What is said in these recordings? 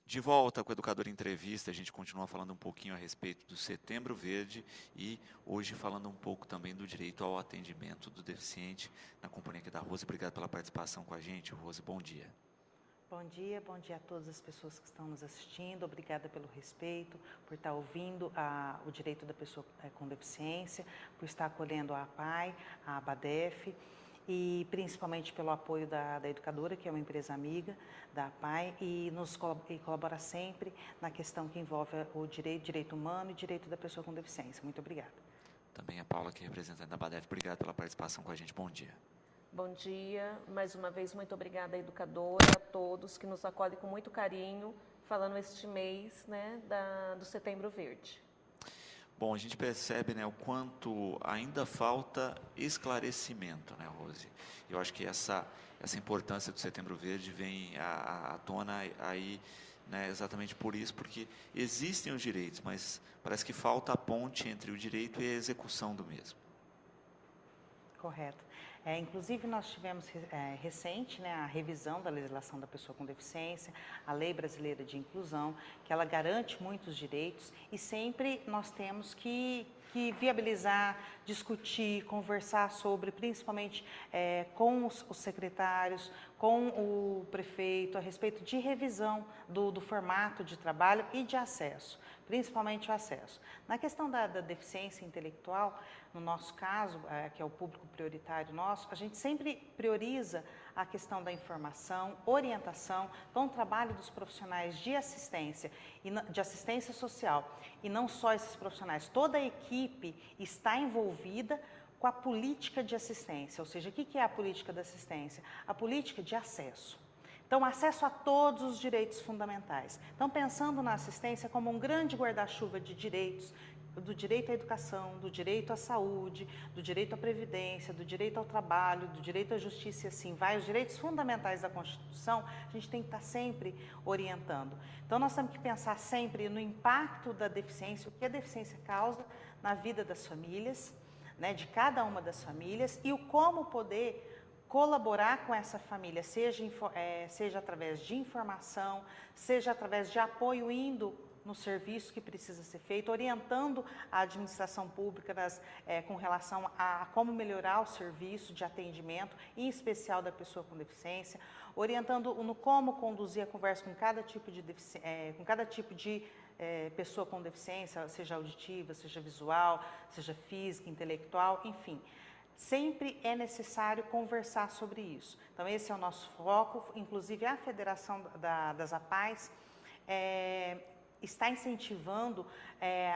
De volta com o Educador Entrevista, a gente continua falando um pouquinho a respeito do Setembro Verde e hoje falando um pouco também do direito ao atendimento do deficiente na companhia aqui da Rose. Obrigado pela participação com a gente, Rose, bom dia. Bom dia a todas as pessoas que estão nos assistindo, obrigada pelo respeito, por estar ouvindo o direito da pessoa com deficiência, por estar acolhendo a APAI, a ABADEF, e principalmente pelo apoio da Educadora, que é uma empresa amiga da APAI, e colabora sempre na questão que envolve o direito humano e direito da pessoa com deficiência. Muito obrigada. Também a Paula, que é representante da ABADEF, obrigado pela participação com a gente, bom dia. Bom dia, mais uma vez muito obrigada à Educadora, a todos que nos acolhem com muito carinho, falando este mês, né, do Setembro Verde. Bom, a gente percebe, né, o quanto ainda falta esclarecimento, né, Rose? Eu acho que essa importância do Setembro Verde vem à tona aí, né, exatamente por isso, porque existem os direitos, mas parece que falta a ponte entre o direito e a execução do mesmo. Correto. Inclusive, nós tivemos recente, né, a revisão da legislação da pessoa com deficiência, a Lei Brasileira de Inclusão, que ela garante muitos direitos e sempre nós temos que viabilizar, discutir, conversar sobre, principalmente com os secretários, com o prefeito, a respeito de revisão do formato de trabalho e de acesso, principalmente o acesso. Na questão da deficiência intelectual, no nosso caso, que é o público prioritário nosso, a gente sempre prioriza a questão da informação, orientação, então o trabalho dos profissionais de assistência social, e não só esses profissionais, toda a equipe está envolvida com a política de assistência, ou seja, o que é a política de assistência? A política de acesso. Então, acesso a todos os direitos fundamentais. Então, pensando na assistência como um grande guarda-chuva de direitos, do direito à educação, do direito à saúde, do direito à previdência, do direito ao trabalho, do direito à justiça e assim vai, os direitos fundamentais da Constituição, a gente tem que estar sempre orientando. Então, nós temos que pensar sempre no impacto da deficiência, o que a deficiência causa na vida das famílias, né, de cada uma das famílias, e o como poder colaborar com essa família, seja através de informação, seja através de apoio indo no serviço que precisa ser feito, orientando a administração pública com relação a como melhorar o serviço de atendimento, em especial da pessoa com deficiência, orientando no como conduzir a conversa com cada tipo de pessoa com deficiência, seja auditiva, seja visual, seja física, intelectual, enfim. Sempre é necessário conversar sobre isso. Então, esse é o nosso foco, inclusive a Federação das APAES está incentivando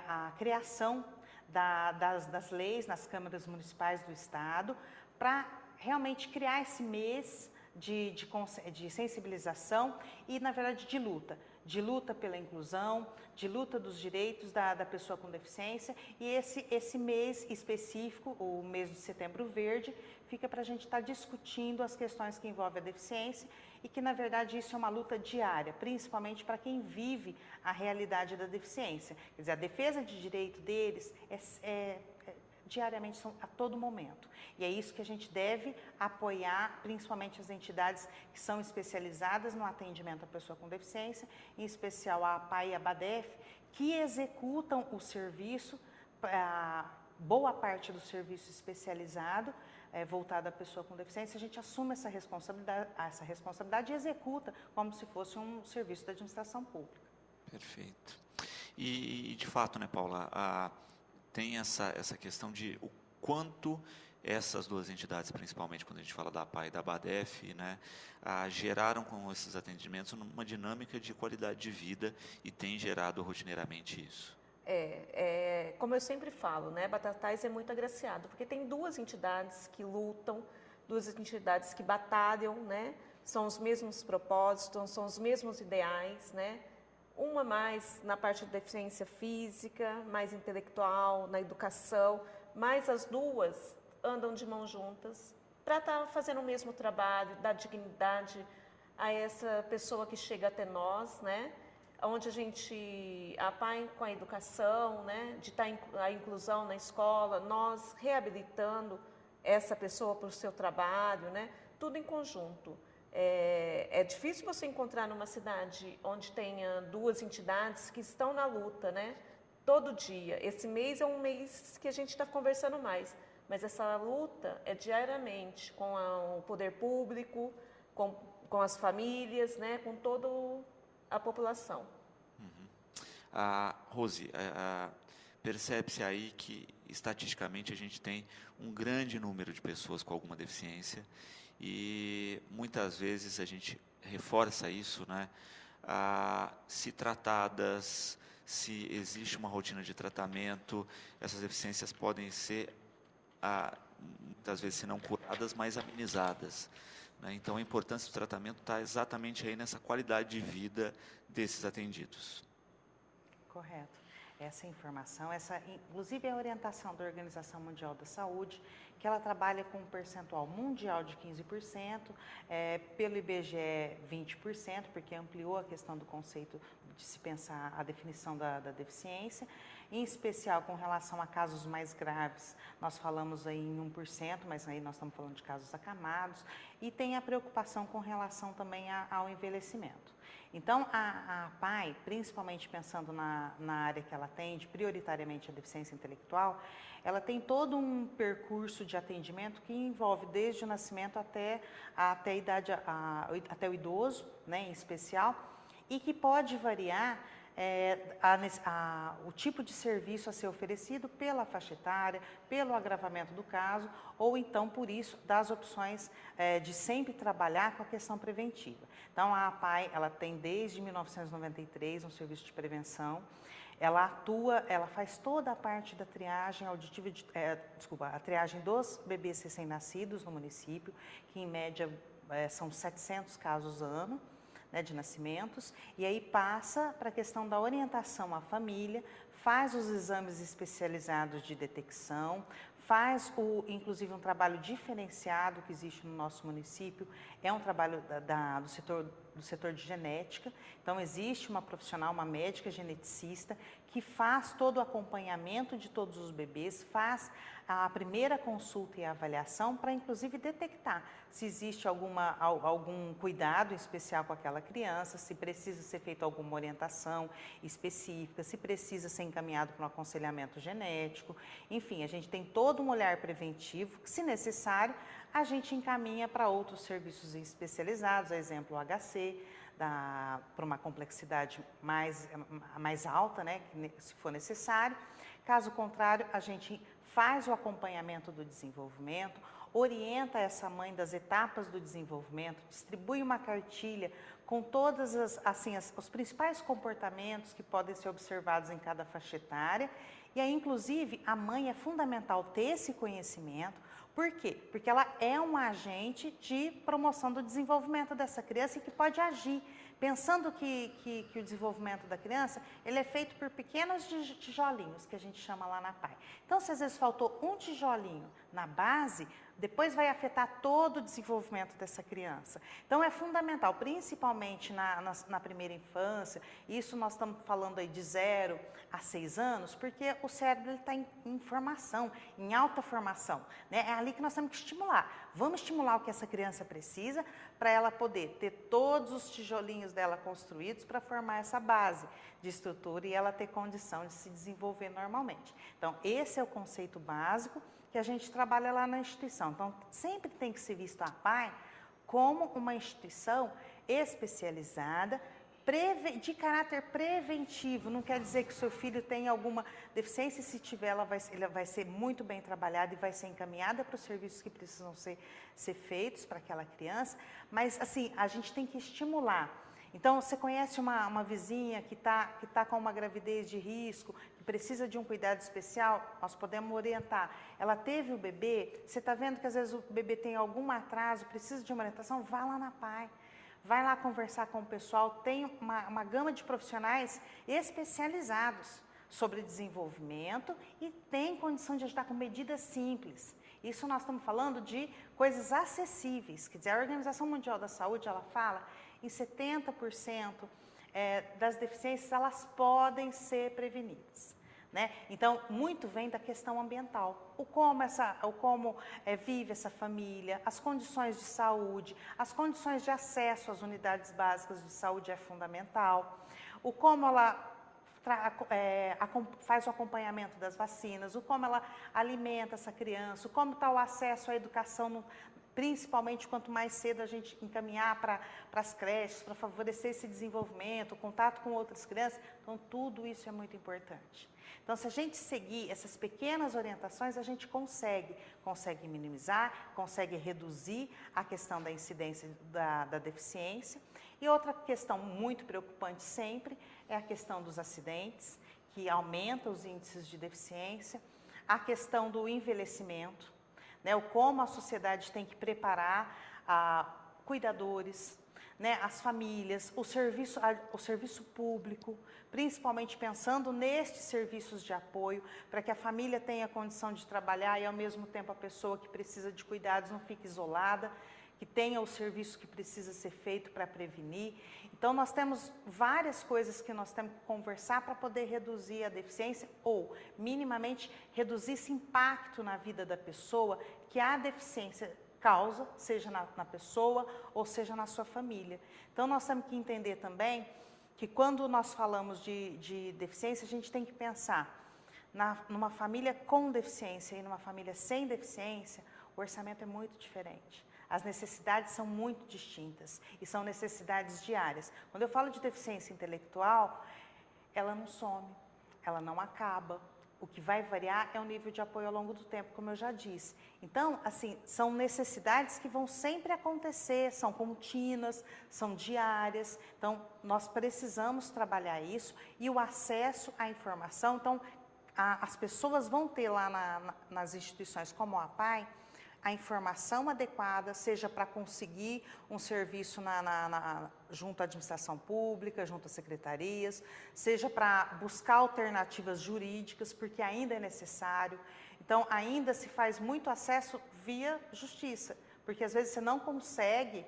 a criação das leis nas câmaras municipais do Estado para realmente criar esse mês de sensibilização e, na verdade, de luta pela inclusão, de luta dos direitos da pessoa com deficiência, e esse mês específico, o mês de Setembro Verde, fica para a gente estar discutindo as questões que envolvem a deficiência e que, na verdade, isso é uma luta diária, principalmente para quem vive a realidade da deficiência. Quer dizer, a defesa de direito deles diariamente, a todo momento. E é isso que a gente deve apoiar, principalmente as entidades que são especializadas no atendimento à pessoa com deficiência, em especial a APAI e a ABADEF, que executam o serviço, boa parte do serviço especializado, voltado à pessoa com deficiência, a gente assume essa responsabilidade e executa como se fosse um serviço da administração pública. Perfeito. E de fato, né, Paula, tem essa questão de o quanto essas duas entidades, principalmente quando a gente fala da APAI e da ABADEF, né, geraram com esses atendimentos uma dinâmica de qualidade de vida e tem gerado rotineiramente isso. Como eu sempre falo, né, Batatais é muito agraciado, porque tem duas entidades que lutam, duas entidades que batalham, né, são os mesmos propósitos, são os mesmos ideais, né, uma mais na parte de deficiência física, mais intelectual, na educação, mas as duas andam de mãos juntas para estar fazendo o mesmo trabalho, dar dignidade a essa pessoa que chega até nós, né? Onde a APAI com a educação, né? De estar a inclusão na escola, nós reabilitando essa pessoa para o seu trabalho, né? Tudo em conjunto. É difícil você encontrar numa cidade onde tenha duas entidades que estão na luta, né? Todo dia. Esse mês é um mês que a gente está conversando mais, mas essa luta é diariamente com o poder público, com as famílias, né? Com toda a população. Rose, percebe-se aí que, estatisticamente, a gente tem um grande número de pessoas com alguma deficiência e, muitas vezes, a gente reforça isso, né? Se tratadas, se existe uma rotina de tratamento, essas deficiências podem ser, muitas vezes, se não curadas, mas amenizadas, né? Então, a importância do tratamento está exatamente aí nessa qualidade de vida desses atendidos. Correto. Essa informação, inclusive a orientação da Organização Mundial da Saúde, que ela trabalha com um percentual mundial de 15%, pelo IBGE 20%, porque ampliou a questão do conceito de se pensar a definição da deficiência, em especial com relação a casos mais graves, nós falamos aí em 1%, mas aí nós estamos falando de casos acamados, e tem a preocupação com relação também ao envelhecimento. Então, a APAE, principalmente pensando na área que ela atende, prioritariamente a deficiência intelectual, ela tem todo um percurso de atendimento que envolve desde o nascimento até a idade, até o idoso, né, em especial, e que pode variar o tipo de serviço a ser oferecido pela faixa etária, pelo agravamento do caso, ou então, por isso, das opções de sempre trabalhar com a questão preventiva. Então, a APAE, ela tem desde 1993 um serviço de prevenção, ela atua, ela faz toda a parte da triagem auditiva, a triagem dos bebês recém-nascidos no município, que em média são 700 casos ano, né, de nascimentos, e aí passa para a questão da orientação à família, faz os exames especializados de detecção, faz, inclusive, um trabalho diferenciado que existe no nosso município, é um trabalho do setor de genética. Então, existe uma profissional, uma médica geneticista, que faz todo o acompanhamento de todos os bebês, faz a primeira consulta e a avaliação para, inclusive, detectar se existe algum cuidado especial com aquela criança, se precisa ser feita alguma orientação específica, se precisa ser encaminhado para um aconselhamento genético. Enfim, a gente tem todo um olhar preventivo que, se necessário, a gente encaminha para outros serviços especializados, a exemplo, o HC, para uma complexidade mais alta, né, se for necessário. Caso contrário, a gente faz o acompanhamento do desenvolvimento, orienta essa mãe das etapas do desenvolvimento, distribui uma cartilha com todos os principais comportamentos que podem ser observados em cada faixa etária. E aí, inclusive, a mãe é fundamental ter esse conhecimento. Por quê? Porque ela é um agente de promoção do desenvolvimento dessa criança e que pode agir, pensando que o desenvolvimento da criança ele é feito por pequenos tijolinhos, que a gente chama lá na APAE. Então, se às vezes faltou um tijolinho na base, depois vai afetar todo o desenvolvimento dessa criança. Então, é fundamental, principalmente na primeira infância, isso nós estamos falando aí de 0 a 6 anos, porque o cérebro está em formação, em alta formação, né? É ali que nós temos que estimular. Vamos estimular o que essa criança precisa para ela poder ter todos os tijolinhos dela construídos para formar essa base de estrutura e ela ter condição de se desenvolver normalmente. Então, esse é o conceito básico que a gente trabalha lá na instituição. Então, sempre tem que ser visto a APAE como uma instituição especializada, de caráter preventivo. Não quer dizer que o seu filho tenha alguma deficiência, e se tiver, ela vai ser muito bem trabalhada e vai ser encaminhada para os serviços que precisam ser feitos para aquela criança, mas, assim, a gente tem que estimular. Então, você conhece uma vizinha que tá com uma gravidez de risco, que precisa de um cuidado especial, nós podemos orientar. Ela teve o bebê, você está vendo que às vezes o bebê tem algum atraso, precisa de uma orientação, vá lá na APAE. Vai lá conversar com o pessoal, tem uma gama de profissionais especializados sobre desenvolvimento e tem condição de ajudar com medidas simples. Isso nós estamos falando de coisas acessíveis. Quer dizer, a Organização Mundial da Saúde, ela fala em 70% das deficiências, elas podem ser prevenidas. né? Então, muito vem da questão ambiental. O como vive essa família, as condições de saúde, as condições de acesso às unidades básicas de saúde é fundamental. O como ela faz o acompanhamento das vacinas, o como ela alimenta essa criança, o como está o acesso à educação, principalmente quanto mais cedo a gente encaminhar para as creches, para favorecer esse desenvolvimento, o contato com outras crianças. Então, tudo isso é muito importante. Então, se a gente seguir essas pequenas orientações, a gente consegue minimizar, consegue reduzir a questão da incidência da deficiência. E outra questão muito preocupante sempre é a questão dos acidentes, que aumenta os índices de deficiência, a questão do envelhecimento, né, o como a sociedade tem que preparar cuidadores, né, as famílias, o serviço público, principalmente pensando nestes serviços de apoio, para que a família tenha condição de trabalhar e, ao mesmo tempo, a pessoa que precisa de cuidados não fique isolada, que tenha o serviço que precisa ser feito para prevenir. Então, nós temos várias coisas que nós temos que conversar para poder reduzir a deficiência ou, minimamente, reduzir esse impacto na vida da pessoa que a deficiência causa, seja na pessoa ou seja na sua família. Então, nós temos que entender também que quando nós falamos de deficiência, a gente tem que pensar numa família com deficiência e numa família sem deficiência, o orçamento é muito diferente. As necessidades são muito distintas e são necessidades diárias. Quando eu falo de deficiência intelectual, ela não some, ela não acaba. O que vai variar é o nível de apoio ao longo do tempo, como eu já disse. Então, assim, são necessidades que vão sempre acontecer, são contínuas, são diárias. Então, nós precisamos trabalhar isso e o acesso à informação. Então, as pessoas vão ter lá nas instituições como a APAE, a informação adequada, seja para conseguir um serviço junto à administração pública, junto às secretarias, seja para buscar alternativas jurídicas, porque ainda é necessário. Então, ainda se faz muito acesso via justiça, porque às vezes você não consegue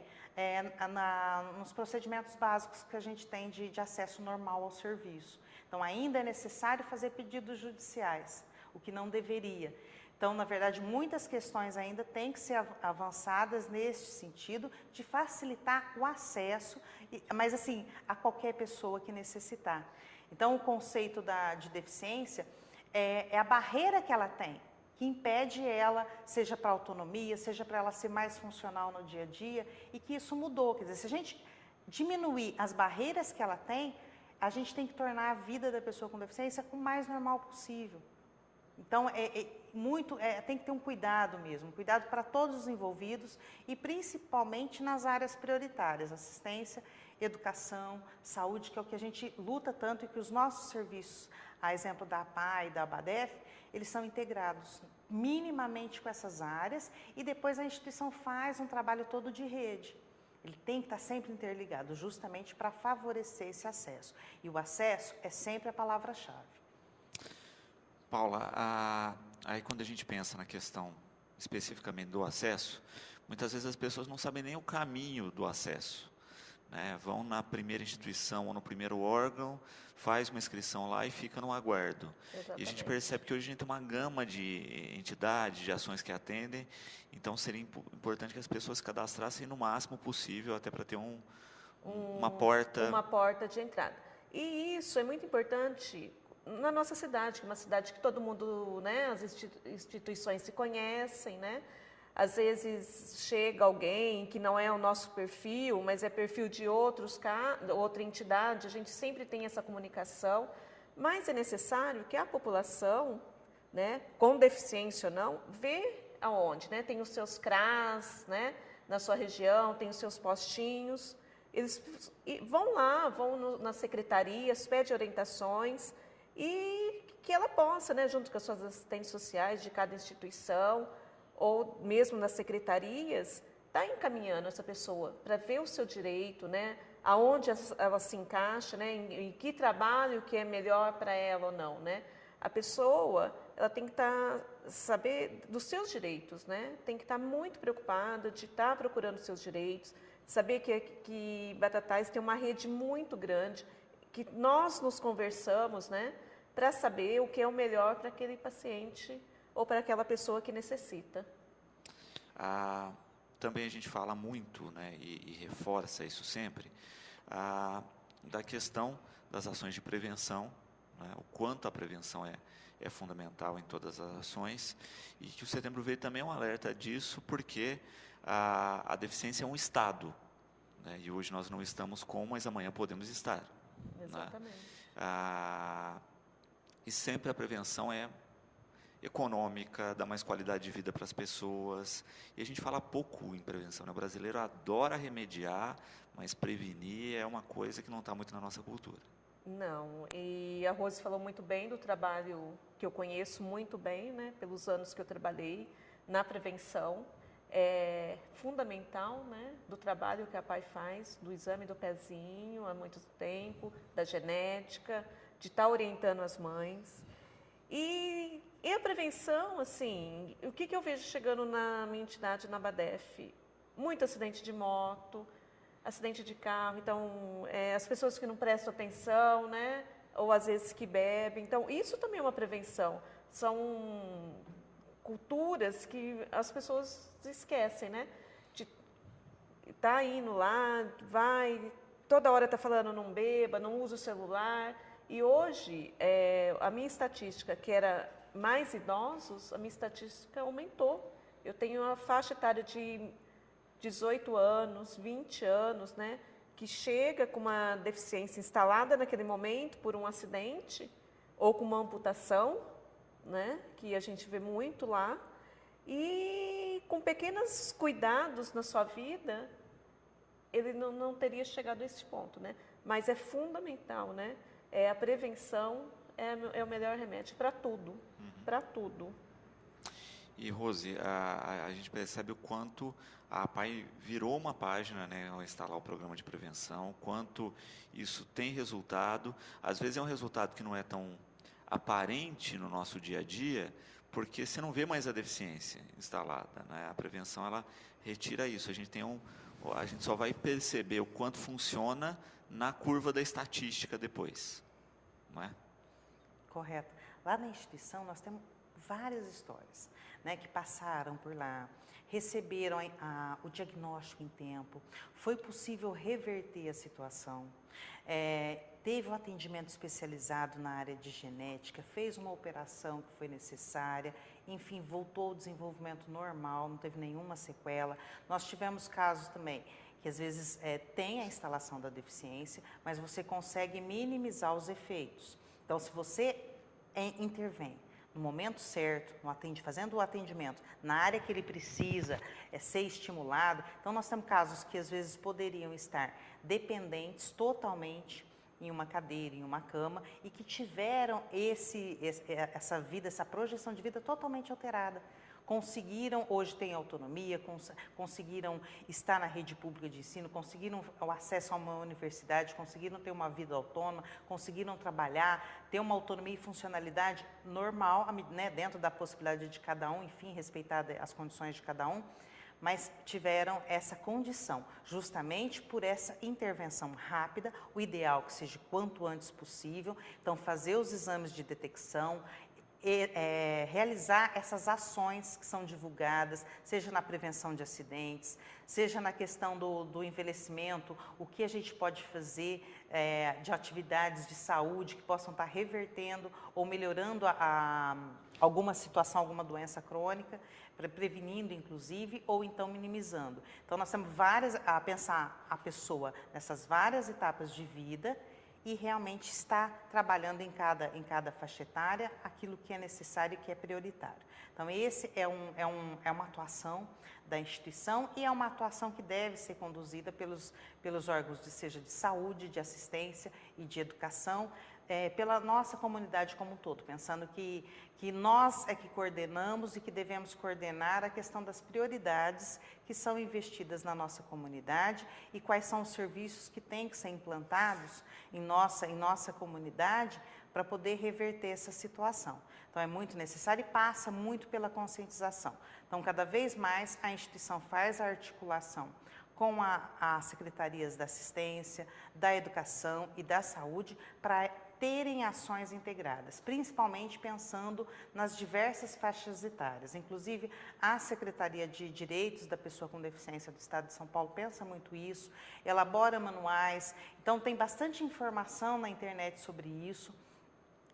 nos procedimentos básicos que a gente tem de acesso normal ao serviço. Então, ainda é necessário fazer pedidos judiciais, o que não deveria. Então, na verdade, muitas questões ainda têm que ser avançadas nesse sentido de facilitar o acesso, mas assim, a qualquer pessoa que necessitar. Então, o conceito de deficiência é a barreira que ela tem, que impede ela, seja para a autonomia, seja para ela ser mais funcional no dia a dia, e que isso mudou. Quer dizer, se a gente diminuir as barreiras que ela tem, a gente tem que tornar a vida da pessoa com deficiência o mais normal possível. Então, tem que ter um cuidado mesmo, um cuidado para todos os envolvidos e principalmente nas áreas prioritárias, assistência, educação, saúde, que é o que a gente luta tanto e que os nossos serviços, a exemplo da APAE e da ABADEF, eles são integrados minimamente com essas áreas e depois a instituição faz um trabalho todo de rede. Ele tem que estar sempre interligado, justamente para favorecer esse acesso. E o acesso é sempre a palavra-chave. Paula, aí quando a gente pensa na questão especificamente do acesso, muitas vezes as pessoas não sabem nem o caminho do acesso, né? Vão na primeira instituição ou no primeiro órgão, faz uma inscrição lá e fica no aguardo. Exatamente. E a gente percebe que hoje a gente tem uma gama de entidades, de ações que atendem, então seria importante que as pessoas se cadastrassem no máximo possível, até para ter uma porta... Uma porta de entrada. E isso é muito importante na nossa cidade, que é uma cidade que todo mundo, né, as instituições se conhecem, né? Às vezes chega alguém que não é o nosso perfil, mas é perfil de outra entidade, a gente sempre tem essa comunicação, mas é necessário que a população, né, com deficiência ou não, vê aonde, né? Tem os seus CRAS, né, na sua região, tem os seus postinhos, eles vão lá, nas secretarias, pedem orientações, e que ela possa, né, junto com as suas assistentes sociais de cada instituição, ou mesmo nas secretarias, estar encaminhando essa pessoa para ver o seu direito, né, aonde ela se encaixa, né, em que trabalho que é melhor para ela ou não, né. A pessoa, ela tem que saber dos seus direitos, né, tem que estar muito preocupada de estar procurando os seus direitos, saber que Batatais tem uma rede muito grande, que nós nos conversamos, né, para saber o que é o melhor para aquele paciente ou para aquela pessoa que necessita. Também a gente fala muito, né, e reforça isso sempre, da questão das ações de prevenção, né, o quanto a prevenção é fundamental em todas as ações, e que o Setembro Verde também é um alerta disso, porque a deficiência é um estado, né, e hoje nós não estamos com, mas amanhã podemos estar. Exatamente. Né? E sempre a prevenção é econômica, dá mais qualidade de vida para as pessoas, e a gente fala pouco em prevenção, né? O brasileiro adora remediar, mas prevenir é uma coisa que não está muito na nossa cultura. Não, e a Rose falou muito bem do trabalho que eu conheço muito bem, né, pelos anos que eu trabalhei na prevenção. É fundamental, né, do trabalho que a PAI faz, do exame do pezinho há muito tempo, da genética, de estar orientando as mães. E a prevenção, assim, o que eu vejo chegando na minha entidade, na Badef? Muito acidente de moto, acidente de carro, então, as pessoas que não prestam atenção, né? Ou às vezes que bebem. Então, isso também é uma prevenção. São culturas que as pessoas esquecem, né? De tá indo lá, vai, toda hora está falando não beba, não usa o celular. E hoje, a minha estatística, que era mais idosos, a minha estatística aumentou. Eu tenho uma faixa etária de 18 anos, 20 anos, né, que chega com uma deficiência instalada naquele momento por um acidente ou com uma amputação, né, que a gente vê muito lá, e com pequenos cuidados na sua vida, ele não teria chegado a esse ponto, né? Mas é fundamental, né? A prevenção é o melhor remédio para tudo, para tudo. E, Rose, a gente percebe o quanto a PAI virou uma página, né, ao instalar o programa de prevenção, quanto isso tem resultado. Às vezes é um resultado que não é tão aparente no nosso dia a dia, porque você não vê mais a deficiência instalada, né? A prevenção, ela retira isso. A gente só vai perceber o quanto funciona na curva da estatística depois, não é? Correto. Lá na instituição nós temos várias histórias, né, que passaram por lá, receberam o diagnóstico em tempo, foi possível reverter a situação, teve um atendimento especializado na área de genética, fez uma operação que foi necessária, enfim, voltou ao desenvolvimento normal, não teve nenhuma sequela. Nós tivemos casos também que às vezes tem a instalação da deficiência, mas você consegue minimizar os efeitos. Então, se você intervém no momento certo, fazendo o atendimento na área que ele precisa ser estimulado, então nós temos casos que às vezes poderiam estar dependentes totalmente em uma cadeira, em uma cama, e que tiveram essa vida, essa projeção de vida totalmente alterada. Conseguiram, hoje têm autonomia, conseguiram estar na rede pública de ensino, conseguiram o acesso a uma universidade, conseguiram ter uma vida autônoma, conseguiram trabalhar, ter uma autonomia e funcionalidade normal, né, dentro da possibilidade de cada um, enfim, respeitar as condições de cada um, mas tiveram essa condição, justamente por essa intervenção rápida, o ideal que seja quanto antes possível, então fazer os exames de detecção, realizar essas ações que são divulgadas, seja na prevenção de acidentes, seja na questão do envelhecimento, o que a gente pode fazer de atividades de saúde que possam estar revertendo ou melhorando alguma situação, alguma doença crônica, prevenindo inclusive, ou então minimizando. Então nós temos a pensar a pessoa nessas várias etapas de vida, e realmente está trabalhando em cada faixa etária aquilo que é necessário e que é prioritário. Então, esse é uma atuação da instituição e é uma atuação que deve ser conduzida pelos órgãos, seja de saúde, de assistência e de educação, pela nossa comunidade como um todo, pensando que nós é que coordenamos e que devemos coordenar a questão das prioridades que são investidas na nossa comunidade e quais são os serviços que têm que ser implantados em nossa comunidade para poder reverter essa situação. Então, é muito necessário e passa muito pela conscientização. Então, cada vez mais a instituição faz a articulação com as secretarias da assistência, da educação e da saúde para terem ações integradas, principalmente pensando nas diversas faixas etárias. Inclusive, a Secretaria de Direitos da Pessoa com Deficiência do Estado de São Paulo pensa muito isso, elabora manuais, então tem bastante informação na internet sobre isso,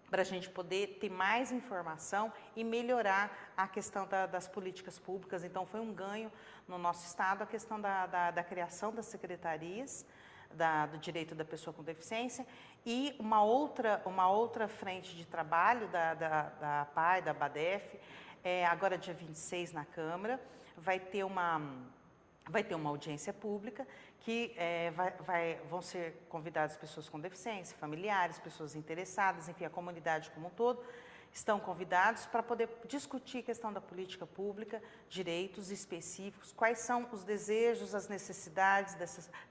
para a gente poder ter mais informação e melhorar a questão das políticas públicas. Então, foi um ganho no nosso Estado a questão da criação das secretarias do direito da pessoa com deficiência e uma outra frente de trabalho da APAE, da BADEF, agora dia 26 na Câmara, vai ter uma audiência pública que vão ser convidadas pessoas com deficiência, familiares, pessoas interessadas, enfim, a comunidade como um todo, estão convidados para poder discutir a questão da política pública, direitos específicos, quais são os desejos, as necessidades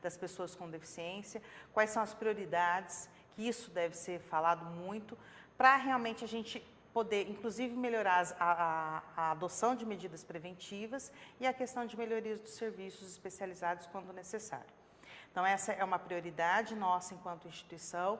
das pessoas com deficiência, quais são as prioridades, que isso deve ser falado muito, para realmente a gente poder, inclusive, melhorar a adoção de medidas preventivas e a questão de melhorias dos serviços especializados quando necessário. Então, essa é uma prioridade nossa enquanto instituição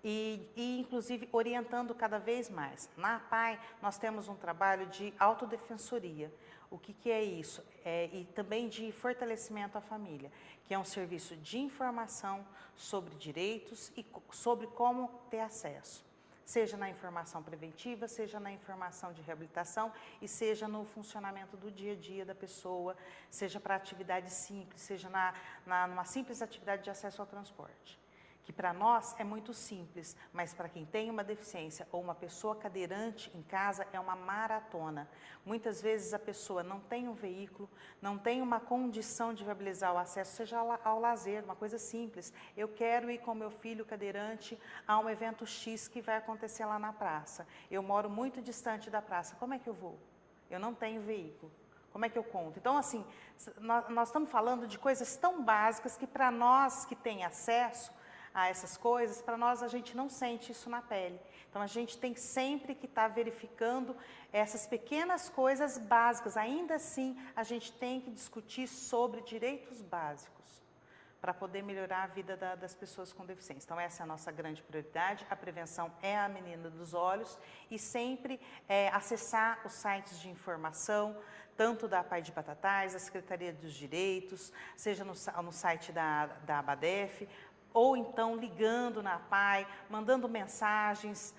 e inclusive, orientando cada vez mais. Na APAE, nós temos um trabalho de autodefensoria. O que é isso? E também de fortalecimento à família, que é um serviço de informação sobre direitos e sobre como ter acesso. Seja na informação preventiva, seja na informação de reabilitação e seja no funcionamento do dia a dia da pessoa, seja para atividade simples, seja numa simples atividade de acesso ao transporte. Que para nós é muito simples, mas para quem tem uma deficiência ou uma pessoa cadeirante em casa é uma maratona. Muitas vezes a pessoa não tem um veículo, não tem uma condição de viabilizar o acesso, seja ao lazer, uma coisa simples. Eu quero ir com meu filho cadeirante a um evento X que vai acontecer lá na praça. Eu moro muito distante da praça, como é que eu vou? Eu não tenho veículo. Como é que eu conto? Então, assim, nós estamos falando de coisas tão básicas que para nós que tem acesso a essas coisas, para nós a gente não sente isso na pele. Então, a gente tem sempre que estar verificando essas pequenas coisas básicas. Ainda assim, a gente tem que discutir sobre direitos básicos para poder melhorar a vida das pessoas com deficiência. Então, essa é a nossa grande prioridade. A prevenção é a menina dos olhos e sempre acessar os sites de informação, tanto da APAE de Batatais, da Secretaria dos Direitos, seja no site da ABADEF, ou então ligando na APAE, mandando mensagens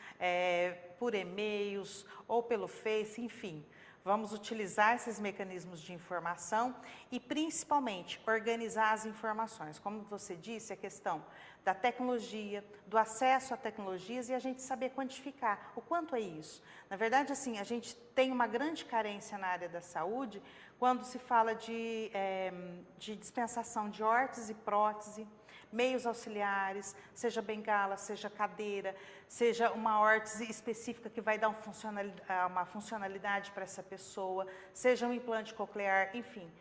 por e-mails ou pelo Face, enfim. Vamos utilizar esses mecanismos de informação e, principalmente, organizar as informações. Como você disse, a questão da tecnologia, do acesso a tecnologias e a gente saber quantificar o quanto é isso. Na verdade, assim, a gente tem uma grande carência na área da saúde quando se fala de dispensação de órtese e prótese, meios auxiliares, seja bengala, seja cadeira, seja uma órtese específica que vai dar uma funcionalidade para essa pessoa, seja um implante coclear, enfim.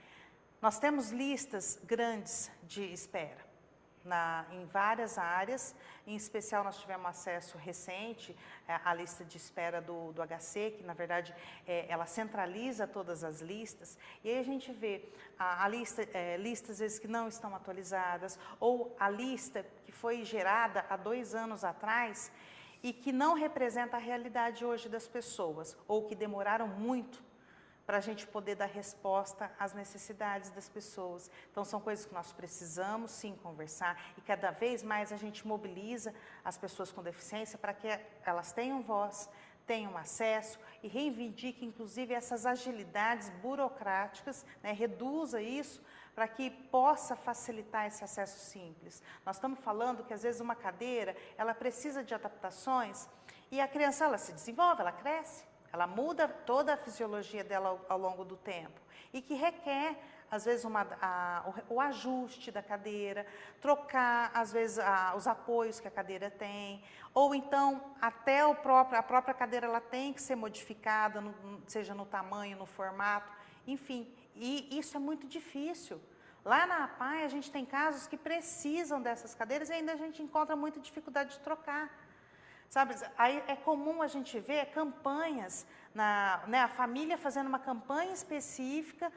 Nós temos listas grandes de espera em várias áreas, em especial nós tivemos acesso recente à lista de espera do HC, que na verdade ela centraliza todas as listas, e aí a gente vê listas às vezes que não estão atualizadas, ou a lista que foi gerada há 2 anos atrás e que não representa a realidade hoje das pessoas, ou que demoraram muito para a gente poder dar resposta às necessidades das pessoas. Então, são coisas que nós precisamos, sim, conversar, e cada vez mais a gente mobiliza as pessoas com deficiência para que elas tenham voz, tenham acesso e reivindique, inclusive, essas agilidades burocráticas, né, reduza isso para que possa facilitar esse acesso simples. Nós estamos falando que, às vezes, uma cadeira, ela precisa de adaptações e a criança, ela se desenvolve, ela cresce. Ela muda toda a fisiologia dela ao longo do tempo e que requer, às vezes, o ajuste da cadeira, trocar, às vezes, os apoios que a cadeira tem, ou então, até a própria cadeira ela tem que ser modificada, seja no tamanho, no formato, enfim, e isso é muito difícil. Lá na APAE, a gente tem casos que precisam dessas cadeiras e ainda a gente encontra muita dificuldade de trocar. Sabe, aí é comum a gente ver campanhas, a família fazendo uma campanha específica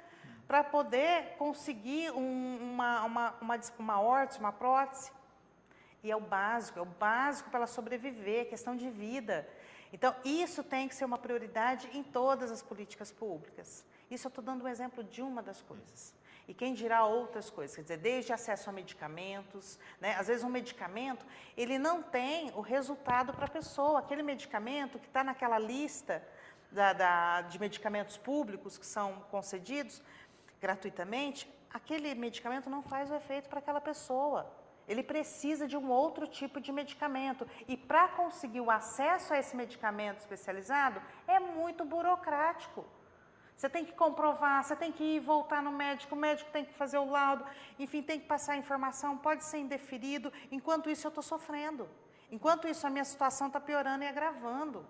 para poder conseguir uma órtese, uma prótese. E é o básico para ela sobreviver, é questão de vida. Então, isso tem que ser uma prioridade em todas as políticas públicas. Isso eu estou dando um exemplo de uma das coisas. E quem dirá outras coisas, quer dizer, desde acesso a medicamentos, né? Às vezes um medicamento, ele não tem o resultado para a pessoa. Aquele medicamento que está naquela lista de medicamentos públicos que são concedidos gratuitamente, aquele medicamento não faz o efeito para aquela pessoa. Ele precisa de um outro tipo de medicamento. E para conseguir o acesso a esse medicamento especializado, é muito burocrático. Você tem que comprovar, você tem que ir e voltar no médico, o médico tem que fazer o laudo, enfim, tem que passar a informação, pode ser indeferido. Enquanto isso, eu estou sofrendo. Enquanto isso, a minha situação está piorando e agravando.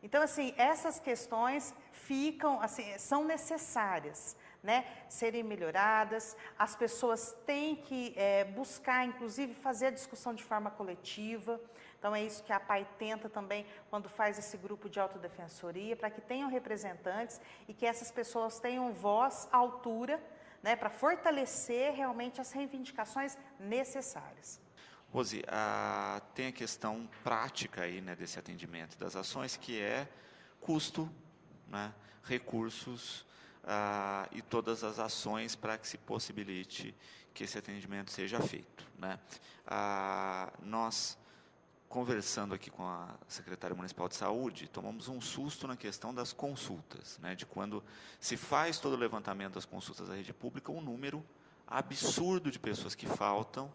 Então, assim, essas questões ficam, assim, são necessárias, né, serem melhoradas. As pessoas têm que buscar, inclusive, fazer a discussão de forma coletiva. Então, é isso que a APAI tenta também, quando faz esse grupo de autodefensoria, para que tenham representantes e que essas pessoas tenham voz à altura, né, para fortalecer realmente as reivindicações necessárias. Rose, tem a questão prática aí, né, desse atendimento, das ações, que é custo, né, recursos e todas as ações para que se possibilite que esse atendimento seja feito, né? Nós, conversando aqui com a secretária municipal de saúde, tomamos um susto na questão das consultas, né, de quando se faz todo o levantamento das consultas da rede pública, um número absurdo de pessoas que faltam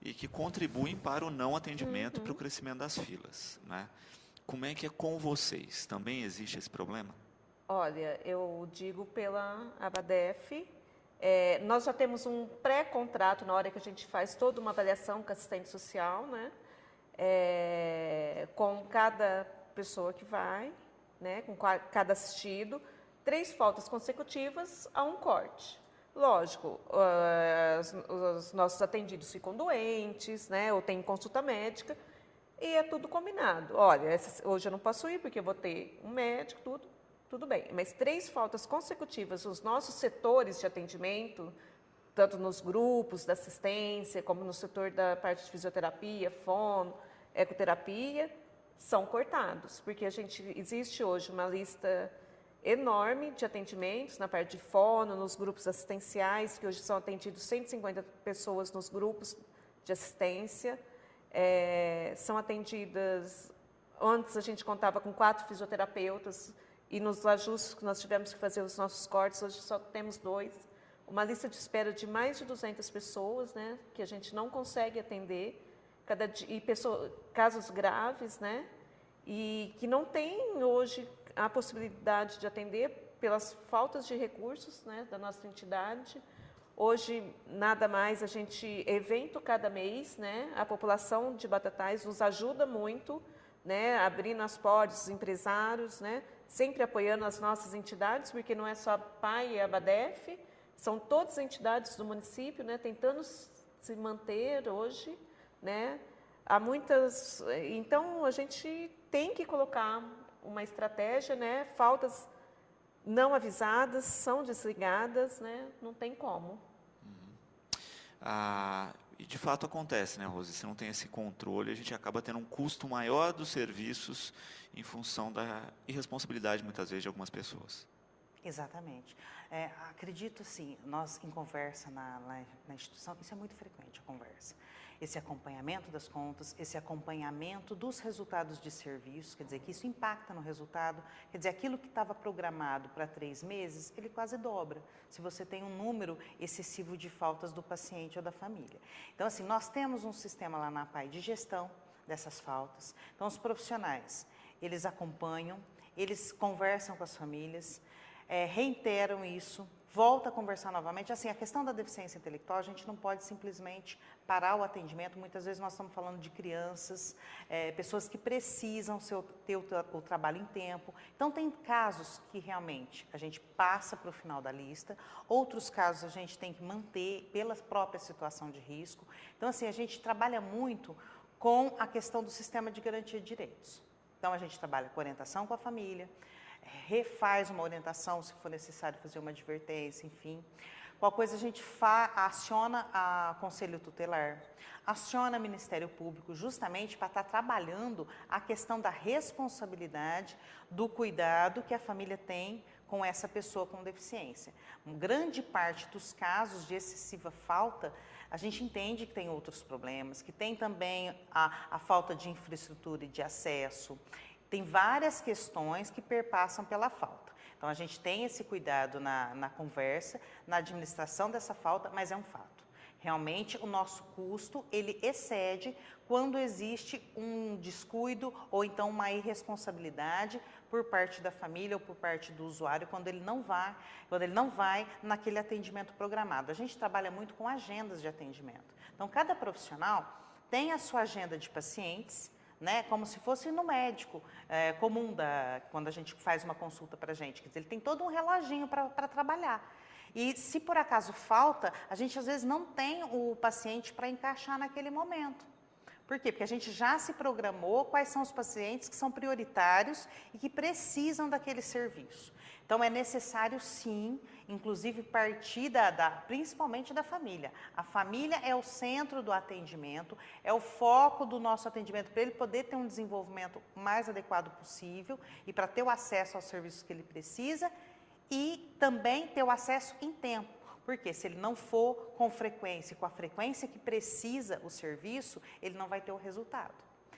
e que contribuem para o não atendimento, para o crescimento das filas, né? Como é que é com vocês? Também existe esse problema? Olha, eu digo pela Abadef, nós já temos um pré-contrato na hora que a gente faz toda uma avaliação com assistente social, né? Com cada pessoa que vai, né? Com cada assistido, 3 faltas consecutivas a um corte. Lógico, os nossos atendidos ficam doentes, né? Ou tem consulta médica, e é tudo combinado. Olha, hoje eu não posso ir porque eu vou ter um médico, tudo bem. Mas 3 faltas consecutivas, os nossos setores de atendimento, tanto nos grupos da assistência, como no setor da parte de fisioterapia, fono, ecoterapia, são cortados. Porque existe hoje uma lista enorme de atendimentos na parte de fono, nos grupos assistenciais, que hoje são atendidos 150 pessoas nos grupos de assistência. São atendidas, antes a gente contava com 4 fisioterapeutas, e nos ajustes que nós tivemos que fazer os nossos cortes, hoje só temos 2. Uma lista de espera de mais de 200 pessoas, né, que a gente não consegue atender, casos graves, né, e que não tem hoje a possibilidade de atender pelas faltas de recursos, né, da nossa entidade. Hoje, nada mais, a gente evento cada mês, né, a população de Batatais nos ajuda muito, né, abrindo as portas, os empresários, né, sempre apoiando as nossas entidades, porque não é só a APAI e a Abadef, são todas as entidades do município, né, tentando se manter hoje, né, há muitas. Então, a gente tem que colocar uma estratégia, né, faltas não avisadas, são desligadas, né, não tem como. E de fato acontece, né, Rose? Se não tem esse controle, a gente acaba tendo um custo maior dos serviços em função da irresponsabilidade, muitas vezes, de algumas pessoas. Exatamente. Acredito, sim, nós em conversa na instituição, isso é muito frequente, a conversa. Esse acompanhamento das contas, esse acompanhamento dos resultados de serviço, quer dizer, que isso impacta no resultado, quer dizer, aquilo que estava programado para 3 meses, ele quase dobra, se você tem um número excessivo de faltas do paciente ou da família. Então, assim, nós temos um sistema lá na APAI de gestão dessas faltas. Então, os profissionais, eles acompanham, eles conversam com as famílias, reiteram isso, volta a conversar novamente. Assim, a questão da deficiência intelectual, a gente não pode simplesmente parar o atendimento. Muitas vezes nós estamos falando de crianças, pessoas que precisam ter o trabalho em tempo. Então, tem casos que realmente a gente passa para o final da lista, outros casos a gente tem que manter pela própria situação de risco. Então, assim, a gente trabalha muito com a questão do sistema de garantia de direitos. Então, a gente trabalha com orientação com a família, refaz uma orientação, se for necessário fazer uma advertência, enfim. Qualquer coisa a gente aciona a Conselho Tutelar, aciona o Ministério Público, justamente para estar trabalhando a questão da responsabilidade, do cuidado que a família tem com essa pessoa com deficiência. Grande parte dos casos de excessiva falta, a gente entende que tem outros problemas, que tem também a falta de infraestrutura e de acesso, tem várias questões que perpassam pela falta. Então, a gente tem esse cuidado na conversa, na administração dessa falta, mas é um fato. Realmente, o nosso custo, ele excede quando existe um descuido ou então uma irresponsabilidade por parte da família ou por parte do usuário, quando ele não vai naquele atendimento programado. A gente trabalha muito com agendas de atendimento. Então, cada profissional tem a sua agenda de pacientes, né, como se fosse no médico comum, quando a gente faz uma consulta para a gente. Quer dizer, ele tem todo um reloginho para trabalhar. E se por acaso falta, a gente às vezes não tem o paciente para encaixar naquele momento. Por quê? Porque a gente já se programou quais são os pacientes que são prioritários e que precisam daquele serviço. Então, é necessário, sim, inclusive partir principalmente da família. A família é o centro do atendimento, é o foco do nosso atendimento para ele poder ter um desenvolvimento mais adequado possível e para ter o acesso aos serviços que ele precisa e também ter o acesso em tempo. Porque se ele não for com frequência, com a frequência que precisa o serviço, ele não vai ter o resultado.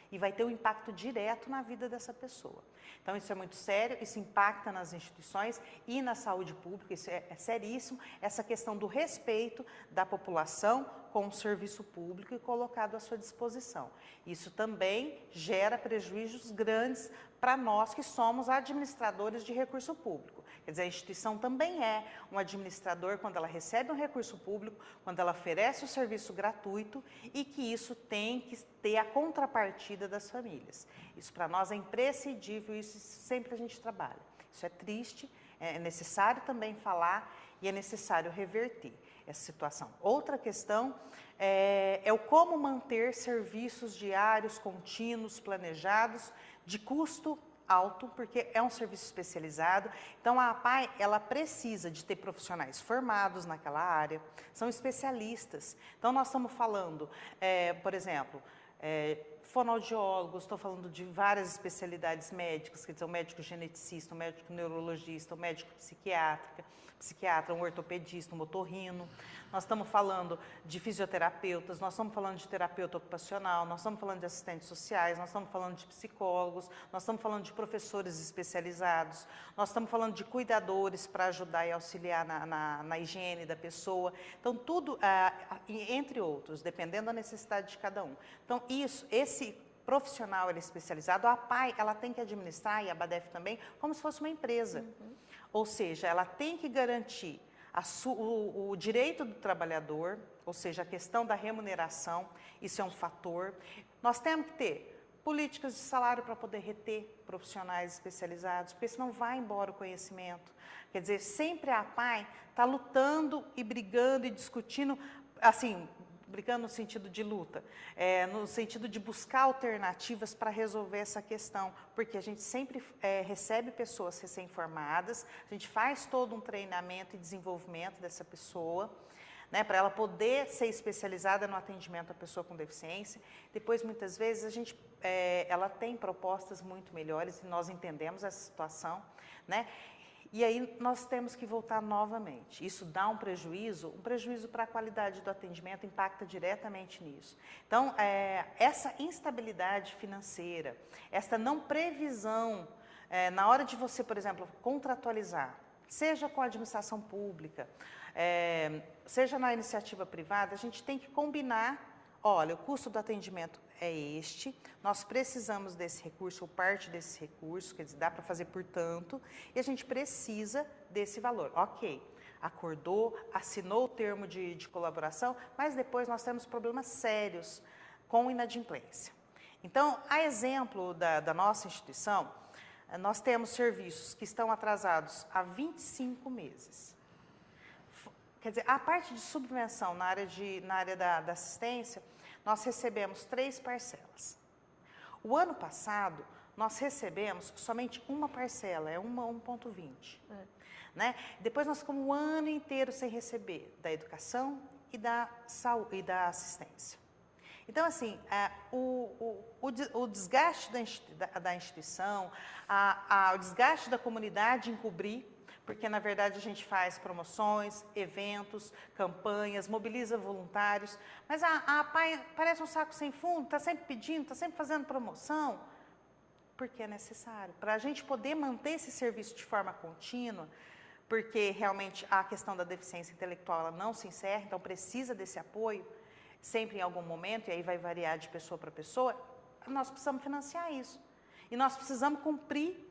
E vai ter um impacto direto na vida dessa pessoa. Então, isso é muito sério, isso impacta nas instituições e na saúde pública, isso é seríssimo, essa questão do respeito da população com o serviço público e colocado à sua disposição. Isso também gera prejuízos grandes para nós que somos administradores de recurso público. Quer dizer, a instituição também é um administrador quando ela recebe um recurso público, quando ela oferece o serviço gratuito e que isso tem que ter a contrapartida das famílias. Isso para nós é imprescindível, isso sempre a gente trabalha. Isso é triste, é necessário também falar e é necessário reverter essa situação. Outra questão é o como manter serviços diários, contínuos, planejados, de custo alto, porque é um serviço especializado. Então, a APAE, ela precisa de ter profissionais formados naquela área, são especialistas. Então, nós estamos falando, por exemplo, fonoaudiólogos, estou falando de várias especialidades médicas, quer dizer, o médico geneticista, o médico neurologista, o médico psiquiatra, um ortopedista, um otorrino. Nós estamos falando de fisioterapeutas, nós estamos falando de terapeuta ocupacional, nós estamos falando de assistentes sociais, nós estamos falando de psicólogos, nós estamos falando de professores especializados, nós estamos falando de cuidadores para ajudar e auxiliar na higiene da pessoa. Então, tudo, entre outros, dependendo da necessidade de cada um. Então, esse profissional ele é especializado, a APAE ela tem que administrar, e a BADEF também, como se fosse uma empresa. Ou seja, ela tem que garantir o direito do trabalhador, ou seja, a questão da remuneração, isso é um fator. Nós temos que ter políticas de salário para poder reter profissionais especializados, porque senão vai embora o conhecimento. Quer dizer, sempre a APAE está lutando e brigando e discutindo, assim, brigando no sentido de luta, no sentido de buscar alternativas para resolver essa questão, porque a gente sempre recebe pessoas recém-formadas, a gente faz todo um treinamento e desenvolvimento dessa pessoa, né, para ela poder ser especializada no atendimento à pessoa com deficiência. Depois, muitas vezes, ela tem propostas muito melhores e nós entendemos essa situação, né? E aí nós temos que voltar novamente. Isso dá um prejuízo para a qualidade do atendimento, impacta diretamente nisso. Então, essa instabilidade financeira, essa não previsão, na hora de você, por exemplo, contratualizar, seja com a administração pública, seja na iniciativa privada, a gente tem que combinar, olha, o custo do atendimento é este, nós precisamos desse recurso ou parte desse recurso, quer dizer, dá para fazer por tanto, e a gente precisa desse valor. Ok, acordou, assinou o termo de colaboração, mas depois nós temos problemas sérios com inadimplência. Então, a exemplo da nossa instituição, nós temos serviços que estão atrasados há 25 meses. Quer dizer, a parte de subvenção na área da assistência, nós recebemos 3 parcelas. O ano passado, nós recebemos somente uma parcela, é 1,20. Né? Depois nós ficamos um ano inteiro sem receber da educação e da saúde e da assistência. Então, assim, o desgaste da instituição, o desgaste da comunidade em cobrir, porque, na verdade, a gente faz promoções, eventos, campanhas, mobiliza voluntários, mas a PAI parece um saco sem fundo, está sempre pedindo, está sempre fazendo promoção, porque é necessário. Para a gente poder manter esse serviço de forma contínua, porque realmente a questão da deficiência intelectual ela não se encerra, então precisa desse apoio, sempre em algum momento, e aí vai variar de pessoa para pessoa, nós precisamos financiar isso. E nós precisamos cumprir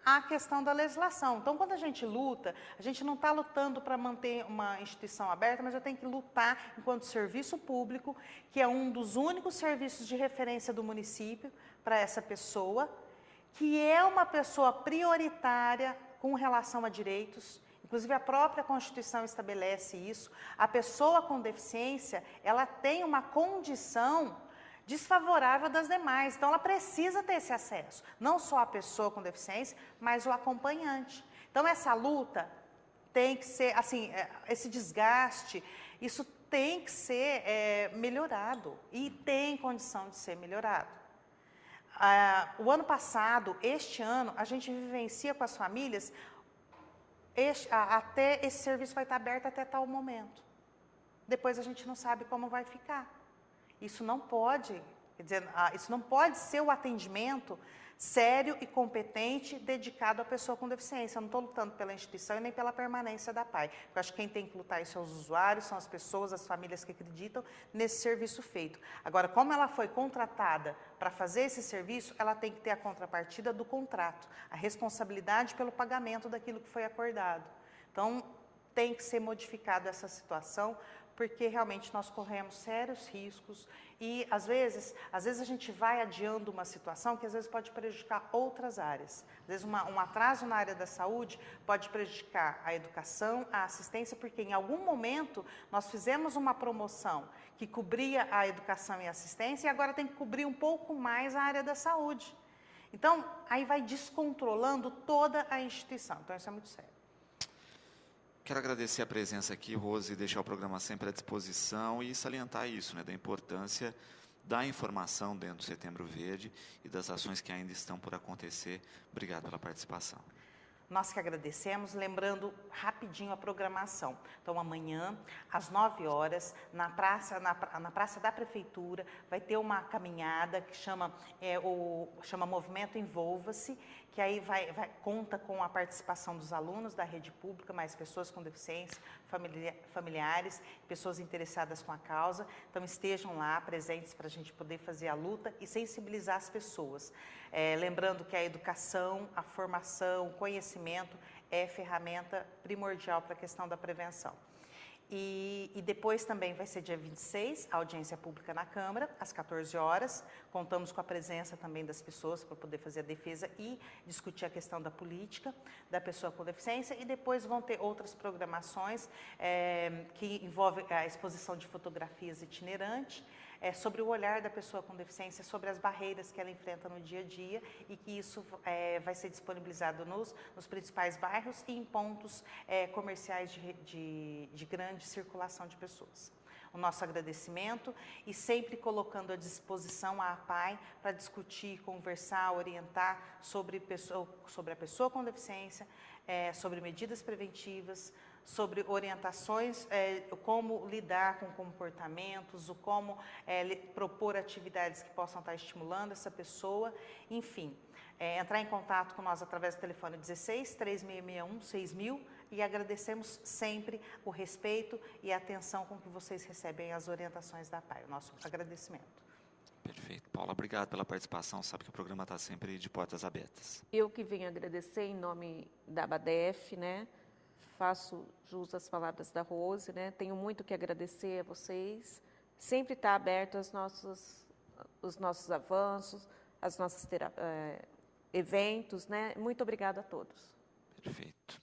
a questão da legislação. Então, quando a gente luta, a gente não está lutando para manter uma instituição aberta, mas eu tenho que lutar enquanto serviço público, que é um dos únicos serviços de referência do município para essa pessoa, que é uma pessoa prioritária com relação a direitos. Inclusive, a própria Constituição estabelece isso. A pessoa com deficiência, ela tem uma condição desfavorável das demais. Então, ela precisa ter esse acesso. Não só a pessoa com deficiência, mas o acompanhante. Então, essa luta tem que ser, assim, esse desgaste, isso tem que ser melhorado. E tem condição de ser melhorado. O ano passado, este ano, a gente vivencia com as famílias até esse serviço vai estar aberto até tal momento. Depois a gente não sabe como vai ficar. Isso não pode, quer dizer, isso não pode ser o atendimento sério e competente dedicado à pessoa com deficiência. Eu não estou lutando pela instituição e nem pela permanência da PAI. Eu acho que quem tem que lutar isso são os usuários, são as pessoas, as famílias que acreditam nesse serviço feito. Agora, como ela foi contratada para fazer esse serviço, ela tem que ter a contrapartida do contrato, a responsabilidade pelo pagamento daquilo que foi acordado. Então, tem que ser modificada essa situação, porque realmente nós corremos sérios riscos e, às vezes a gente vai adiando uma situação que, às vezes, pode prejudicar outras áreas. Às vezes, um atraso na área da saúde pode prejudicar a educação, a assistência, porque, em algum momento, nós fizemos uma promoção que cobria a educação e a assistência e agora tem que cobrir um pouco mais a área da saúde. Então, aí vai descontrolando toda a instituição. Então, isso é muito sério. Quero agradecer a presença aqui, Rose, e deixar o programa sempre à disposição e salientar isso, né, da importância da informação dentro do Setembro Verde e das ações que ainda estão por acontecer. Obrigado pela participação. Nós que agradecemos, lembrando rapidinho a programação. Então, amanhã, às 9 horas, na praça da Prefeitura, vai ter uma caminhada que chama Movimento Envolva-se, que aí conta com a participação dos alunos da rede pública, mais pessoas com deficiência, familiares, pessoas interessadas com a causa. Então, estejam lá presentes para a gente poder fazer a luta e sensibilizar as pessoas. Lembrando que a educação, a formação, o conhecimento é ferramenta primordial para a questão da prevenção. E depois também vai ser dia 26, a audiência pública na Câmara, às 14 horas. Contamos com a presença também das pessoas para poder fazer a defesa e discutir a questão da política da pessoa com deficiência. E depois vão ter outras programações que envolvem a exposição de fotografias itinerantes, sobre o olhar da pessoa com deficiência, sobre as barreiras que ela enfrenta no dia a dia e que isso vai ser disponibilizado nos principais bairros e em pontos comerciais de grande circulação de pessoas. O nosso agradecimento e sempre colocando à disposição a APAI para discutir, conversar, orientar sobre a pessoa com deficiência, sobre medidas preventivas, sobre orientações, como lidar com comportamentos, como propor atividades que possam estar estimulando essa pessoa, enfim. Entrar em contato com nós através do telefone 16 3661 6000 e agradecemos sempre o respeito e a atenção com que vocês recebem as orientações da APAI. O nosso agradecimento. Perfeito. Paula, obrigado pela participação. Sabe que o programa está sempre de portas abertas. Eu que venho agradecer em nome da ABADEF, né? Faço jus às palavras da Rose, né? Tenho muito que agradecer a vocês. Sempre está aberto os nossos avanços, as nossas eventos, né? Muito obrigada a todos. Perfeito.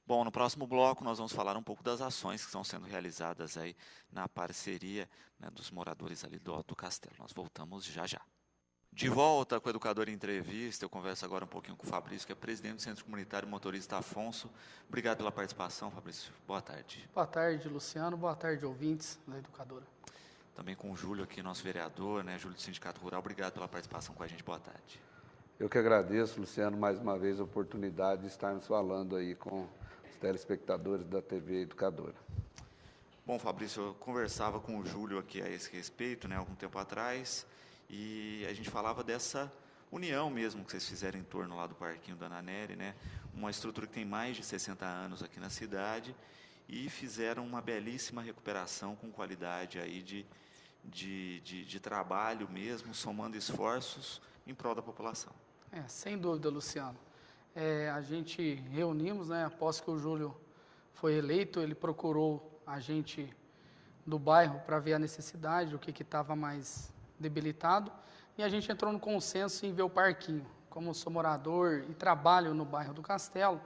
Bom, no próximo bloco nós vamos falar um pouco das ações que estão sendo realizadas aí na parceria, né, dos moradores ali do Alto Castelo. Nós voltamos já já. De volta com o Educador em Entrevista, eu converso agora um pouquinho com o Fabrício, que é presidente do Centro Comunitário Motorista Afonso. Obrigado pela participação, Fabrício. Boa tarde. Boa tarde, Luciano. Boa tarde, ouvintes da Educadora. Também com o Júlio aqui, nosso vereador, né, Júlio do Sindicato Rural. Obrigado pela participação com a gente. Boa tarde. Eu que agradeço, Luciano, mais uma vez a oportunidade de estarmos falando aí com os telespectadores da TV Educadora. Bom, Fabrício, eu conversava com o Júlio aqui a esse respeito, né, algum tempo atrás, e a gente falava dessa união mesmo que vocês fizeram em torno lá do Parquinho da Ana Nery, né, uma estrutura que tem mais de 60 anos aqui na cidade, e fizeram uma belíssima recuperação com qualidade aí de trabalho mesmo, somando esforços em prol da população. Sem dúvida, Luciano. A gente reunimos, né, após que o Júlio foi eleito, ele procurou a gente do bairro para ver a necessidade, o que estava mais debilitado, e a gente entrou no consenso em ver o parquinho. Como eu sou morador e trabalho no bairro do Castelo,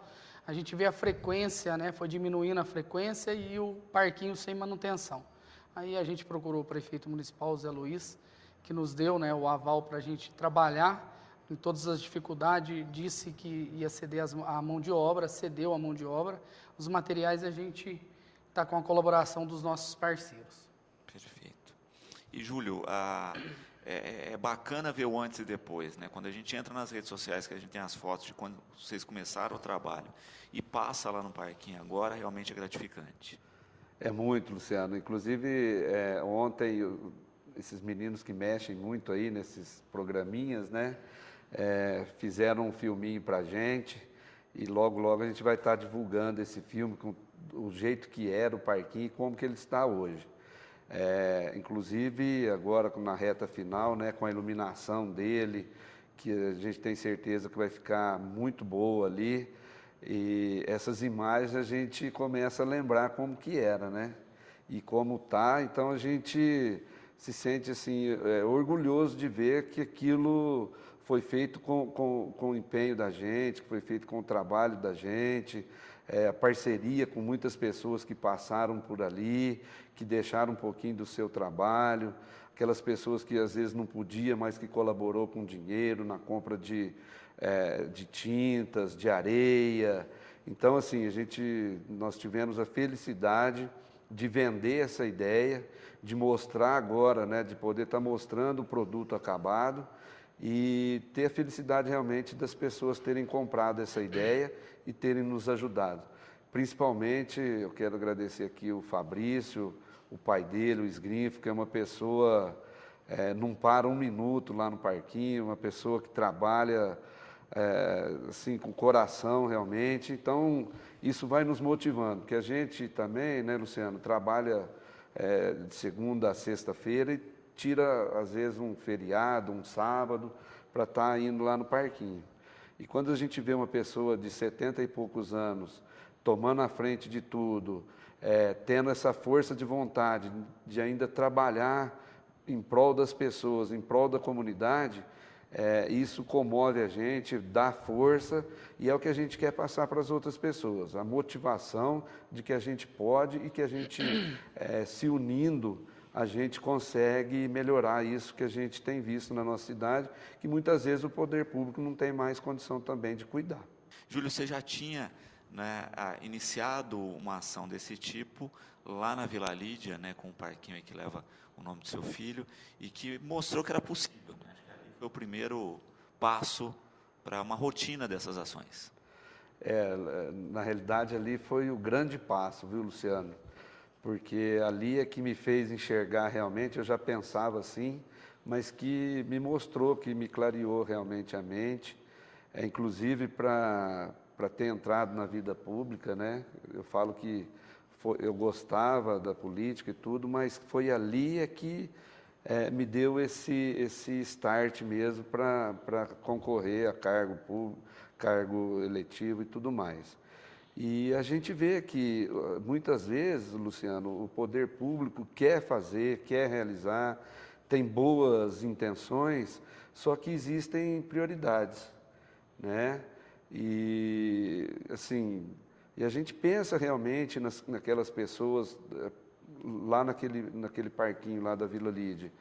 a gente vê a frequência, né, foi diminuindo a frequência e o parquinho sem manutenção. Aí a gente procurou o prefeito municipal, Zé Luiz, que nos deu, né, o aval para a gente trabalhar em todas as dificuldades, disse que ia ceder a mão de obra, cedeu a mão de obra. Os materiais a gente está com a colaboração dos nossos parceiros. Perfeito. E, Júlio, é bacana ver o antes e depois, né? Quando a gente entra nas redes sociais, que a gente tem as fotos de quando vocês começaram o trabalho e passa lá no parquinho agora, realmente é gratificante. É muito, Luciano. Inclusive, ontem, esses meninos que mexem muito aí nesses programinhas, né, fizeram um filminho para a gente e logo a gente vai estar divulgando esse filme com o jeito que era o parquinho e como que ele está hoje. Inclusive, agora na reta final, né, com a iluminação dele, que a gente tem certeza que vai ficar muito boa ali, e essas imagens a gente começa a lembrar como que era, né, e como tá. Então a gente se sente assim orgulhoso de ver que aquilo foi feito com o empenho da gente, que foi feito com o trabalho da gente, a parceria com muitas pessoas que passaram por ali, que deixaram um pouquinho do seu trabalho, aquelas pessoas que às vezes não podia, mas que colaborou com dinheiro na compra de tintas, de areia. Então, assim, nós tivemos a felicidade de vender essa ideia, de mostrar agora, né, de poder estar mostrando o produto acabado e ter a felicidade realmente das pessoas terem comprado essa ideia e terem nos ajudado. Principalmente, eu quero agradecer aqui o Fabrício, o pai dele, o Esgrinfo, que é uma pessoa, não para um minuto lá no parquinho, uma pessoa que trabalha assim, com coração realmente. Então, isso vai nos motivando, porque a gente também, né, Luciano, trabalha de segunda a sexta-feira e tira, às vezes, um feriado, um sábado, para estar indo lá no parquinho. E quando a gente vê uma pessoa de 70 e poucos anos tomando a frente de tudo, tendo essa força de vontade de ainda trabalhar em prol das pessoas, em prol da comunidade, isso comove a gente, dá força, e é o que a gente quer passar para as outras pessoas, a motivação de que a gente pode e que a gente, se unindo, a gente consegue melhorar isso que a gente tem visto na nossa cidade, que muitas vezes o poder público não tem mais condição também de cuidar. Júlio, você já tinha, né, iniciado uma ação desse tipo lá na Vila Lídia, né, com o parquinho aí que leva o nome do seu filho, e que mostrou que era possível, né? Foi o primeiro passo para uma rotina dessas ações. Na realidade, ali foi o grande passo, viu, Luciano? Porque ali é que me fez enxergar realmente, eu já pensava assim, mas que me mostrou, que me clareou realmente a mente, inclusive para ter entrado na vida pública, né? Eu falo que eu gostava da política e tudo, mas foi ali que me deu esse start mesmo para concorrer a cargo público, cargo eletivo e tudo mais. E a gente vê que, muitas vezes, Luciano, o poder público quer fazer, quer realizar, tem boas intenções, só que existem prioridades, né? E, assim, a gente pensa realmente naquelas pessoas lá naquele parquinho lá da Vila Lídia.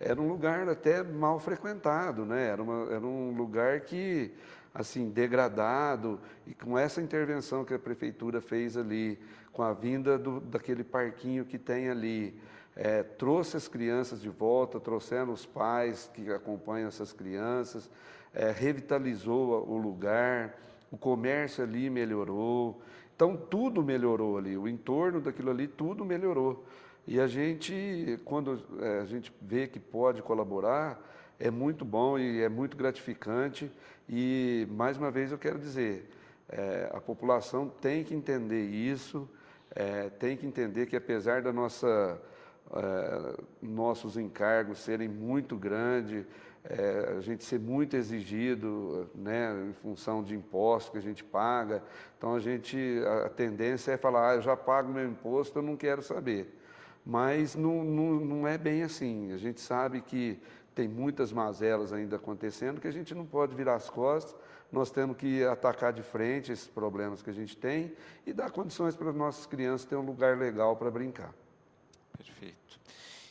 era um lugar até mal frequentado, né? Era um lugar que, assim, degradado, e com essa intervenção que a prefeitura fez ali, com a vinda daquele parquinho que tem ali, trouxe as crianças de volta, trouxeram os pais que acompanham essas crianças, revitalizou o lugar, o comércio ali melhorou, então tudo melhorou ali, o entorno daquilo ali, tudo melhorou. E a gente, quando a gente vê que pode colaborar, é muito bom e é muito gratificante. E, mais uma vez, eu quero dizer, a população tem que entender isso, tem que entender que, apesar da nossos encargos serem muito grandes, a gente ser muito exigido, né, em função de impostos que a gente paga, então a tendência é falar, eu já pago meu imposto, eu não quero saber. Mas não é bem assim. A gente sabe que tem muitas mazelas ainda acontecendo, que a gente não pode virar as costas, nós temos que atacar de frente esses problemas que a gente tem e dar condições para as nossas crianças terem um lugar legal para brincar. Perfeito.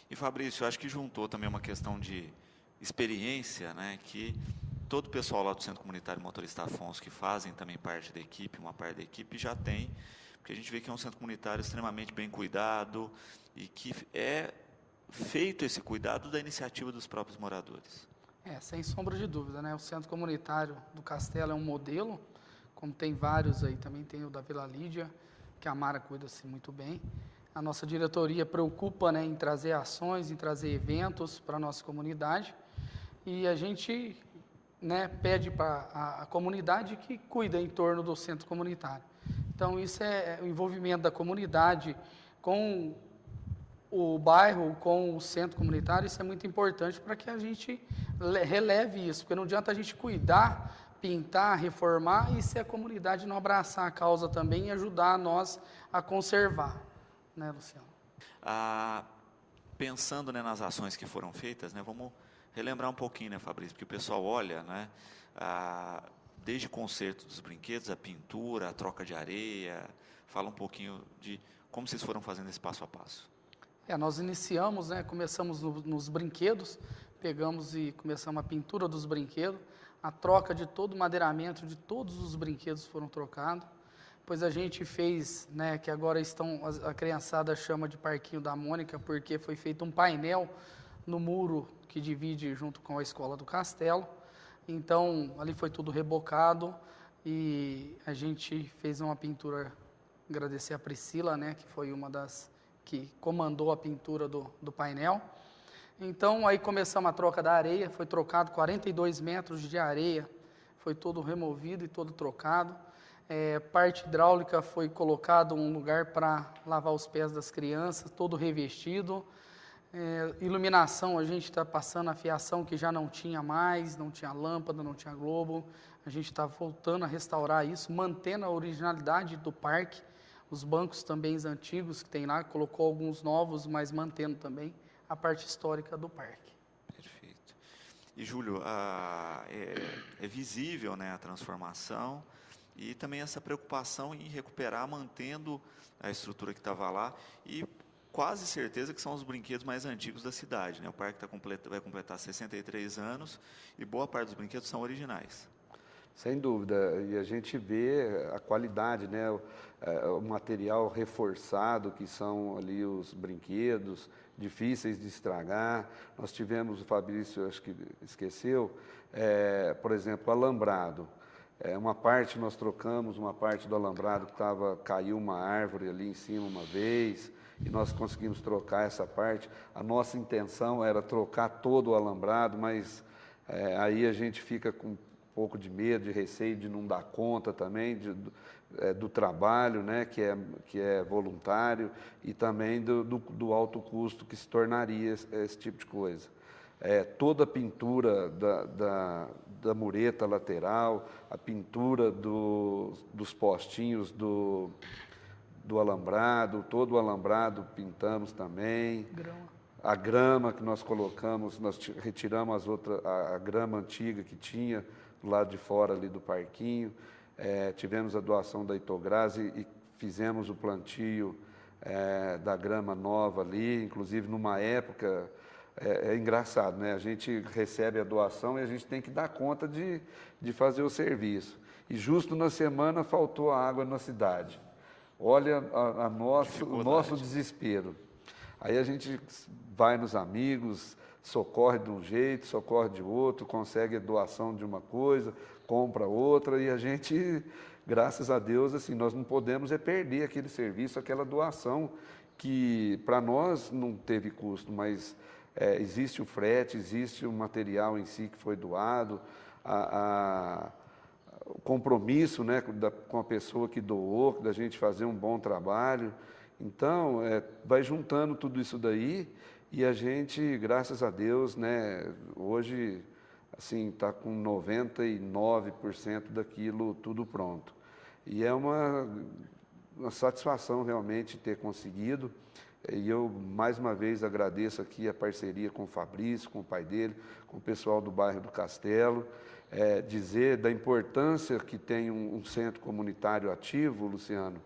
E Fabrício, eu acho que juntou também uma questão de experiência, né, que todo o pessoal lá do Centro Comunitário Motorista Afonso, que fazem também parte da equipe, uma parte da equipe, já tem, porque a gente vê que é um centro comunitário extremamente bem cuidado, e que é feito esse cuidado da iniciativa dos próprios moradores. Sem sombra de dúvida, né? O Centro Comunitário do Castelo é um modelo, como tem vários aí, também tem o da Vila Lídia, que a Mara cuida-se muito bem. A nossa diretoria preocupa, né, em trazer ações, em trazer eventos para a nossa comunidade, e a gente, né, pede para a comunidade que cuida em torno do centro comunitário. Então, isso é o envolvimento da comunidade com o bairro, com o centro comunitário, isso é muito importante para que a gente releve isso, porque não adianta a gente cuidar, pintar, reformar, e se a comunidade não abraçar a causa também e ajudar nós a conservar, né, Luciano? Pensando, né, nas ações que foram feitas, né, vamos relembrar um pouquinho, né, Fabrício, porque o pessoal olha, né, desde o conserto dos brinquedos, a pintura, a troca de areia, fala um pouquinho de como vocês foram fazendo esse passo a passo. Nós iniciamos, né, começamos nos brinquedos, pegamos e começamos a pintura dos brinquedos, a troca de todo o madeiramento, de todos os brinquedos foram trocados. Depois a gente fez, né, que agora a criançada chama de Parquinho da Mônica, porque foi feito um painel no muro que divide junto com a Escola do Castelo. Então, ali foi tudo rebocado e a gente fez uma pintura, agradecer a Priscila, né, que foi uma das que comandou a pintura do painel. Então, aí começamos a troca da areia, foi trocado 42 metros de areia, foi todo removido e todo trocado. Parte hidráulica foi colocado um lugar para lavar os pés das crianças, todo revestido. Iluminação, a gente está passando a fiação que já não tinha mais, não tinha lâmpada, não tinha globo. A gente está voltando a restaurar isso, mantendo a originalidade do parque. Os bancos também antigos que tem lá, colocou alguns novos, mas mantendo também a parte histórica do parque. Perfeito. E, Júlio, é visível, né, a transformação e também essa preocupação em recuperar, mantendo a estrutura que estava lá e quase certeza que são os brinquedos mais antigos da cidade, né? O parque vai completar 63 anos e boa parte dos brinquedos são originais. Sem dúvida, e a gente vê a qualidade, né, o material reforçado, que são ali os brinquedos, difíceis de estragar. Nós tivemos, o Fabrício acho que esqueceu, por exemplo, alambrado. Uma parte nós trocamos, uma parte do alambrado caiu uma árvore ali em cima uma vez, e nós conseguimos trocar essa parte. A nossa intenção era trocar todo o alambrado, mas aí a gente fica com um pouco de medo, de receio de não dar conta também do trabalho, né, que é voluntário, e também do alto custo que se tornaria esse tipo de coisa. Toda a pintura da mureta lateral, a pintura dos postinhos do alambrado, todo o alambrado pintamos também. A grama que nós colocamos, nós retiramos a grama antiga que tinha do lado de fora ali do parquinho. Tivemos a doação da Itogras e fizemos o plantio da grama nova ali, inclusive numa época é engraçado, né? A gente recebe a doação e a gente tem que dar conta de fazer o serviço. E justo na semana faltou a água na cidade. Olha o nosso desespero. Aí a gente vai nos amigos, socorre de um jeito, socorre de outro, consegue a doação de uma coisa, compra outra, e a gente, graças a Deus, assim, nós não podemos perder aquele serviço, aquela doação, que para nós não teve custo, mas existe o frete, existe o material em si que foi doado, o compromisso, né, com a pessoa que doou, da gente fazer um bom trabalho. Então, vai juntando tudo isso daí e a gente, graças a Deus, né, hoje, assim, está com 99% daquilo tudo pronto. E é uma satisfação realmente ter conseguido. E eu, mais uma vez, agradeço aqui a parceria com o Fabrício, com o pai dele, com o pessoal do bairro do Castelo, dizer da importância que tem um centro comunitário ativo, Luciano,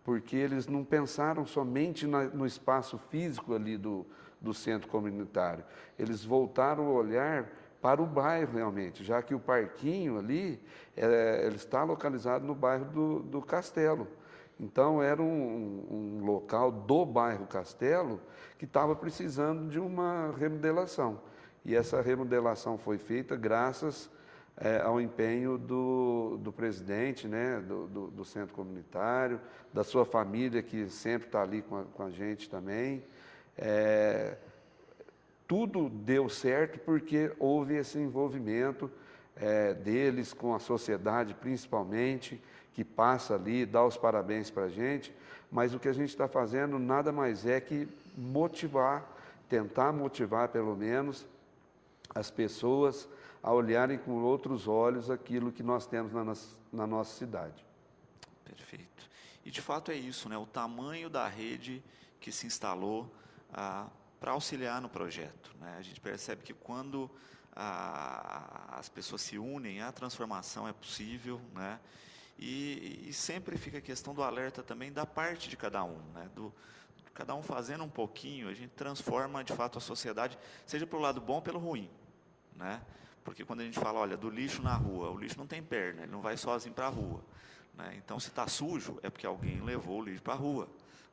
porque eles não pensaram somente no espaço físico ali do centro comunitário, eles voltaram o olhar para o bairro realmente, já que o parquinho ali, ele está localizado no bairro do Castelo. Então, era um local do bairro Castelo que estava precisando de uma remodelação. E essa remodelação foi feita graças ao empenho do presidente, né, do centro comunitário, da sua família, que sempre está ali com a gente também. Tudo deu certo porque houve esse envolvimento deles com a sociedade, principalmente, que passa ali, dá os parabéns para a gente, mas o que a gente está fazendo nada mais é que tentar motivar pelo menos as pessoas a olharem com outros olhos aquilo que nós temos na nossa cidade. Perfeito. E de fato é isso, né? O tamanho da rede que se instalou para auxiliar no projeto, né? A gente percebe que quando as pessoas se unem, a transformação é possível, né? E sempre fica a questão do alerta também da parte de cada um, né? Cada um fazendo um pouquinho, a gente transforma de fato a sociedade, seja pelo lado bom ou pelo ruim, né? Porque quando a gente fala, olha, do lixo na rua, o lixo não tem perna, ele não vai sozinho para a rua, né? Então, se está sujo, é porque alguém levou o lixo para a rua,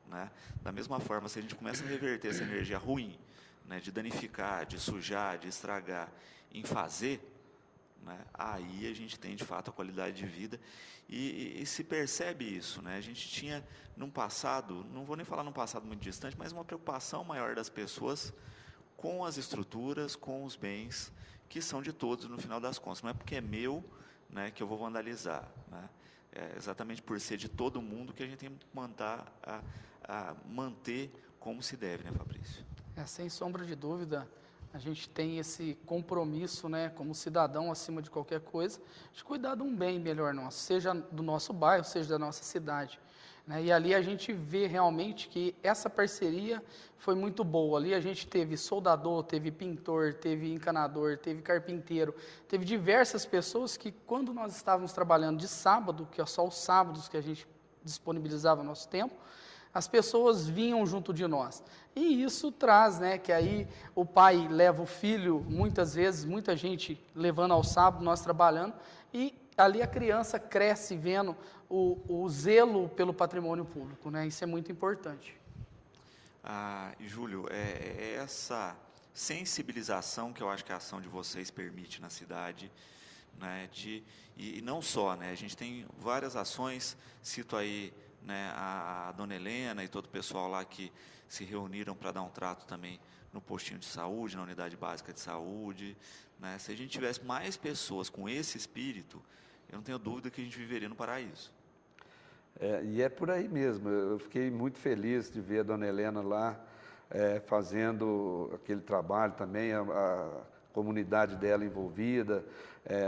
né? Da mesma forma, se a gente começa a reverter essa energia ruim, né, de danificar, de sujar, de estragar, em fazer, né, aí a gente tem de fato a qualidade de vida e se percebe isso, né? A gente tinha num passado, não vou nem falar num passado muito distante, mas uma preocupação maior das pessoas com as estruturas, com os bens que são de todos no final das contas. Não é porque é meu, né, que eu vou vandalizar, né? É exatamente por ser de todo mundo que a gente tem que manter como se deve, né, Fabrício? Sem sombra de dúvida, a gente tem esse compromisso, né, como cidadão, acima de qualquer coisa, de cuidar de um bem melhor nosso, seja do nosso bairro, seja da nossa cidade, né? E ali a gente vê realmente que essa parceria foi muito boa. Ali a gente teve soldador, teve pintor, teve encanador, teve carpinteiro, teve diversas pessoas que, quando nós estávamos trabalhando de sábado, que é só os sábados que a gente disponibilizava o nosso tempo, as pessoas vinham junto de nós. E isso traz, né, que aí o pai leva o filho, muitas vezes, muita gente levando ao sábado, nós trabalhando, e ali a criança cresce vendo o zelo pelo patrimônio público, né? Isso é muito importante. E Júlio, é essa sensibilização que eu acho que a ação de vocês permite na cidade, né, e não só, né, a gente tem várias ações, cito aí, né, a dona Helena e todo o pessoal lá que se reuniram para dar um trato também no postinho de saúde, na unidade básica de saúde, né? Se a gente tivesse mais pessoas com esse espírito, eu não tenho dúvida que a gente viveria no paraíso. E é por aí mesmo. Eu fiquei muito feliz de ver a dona Helena lá fazendo aquele trabalho também, a comunidade dela envolvida.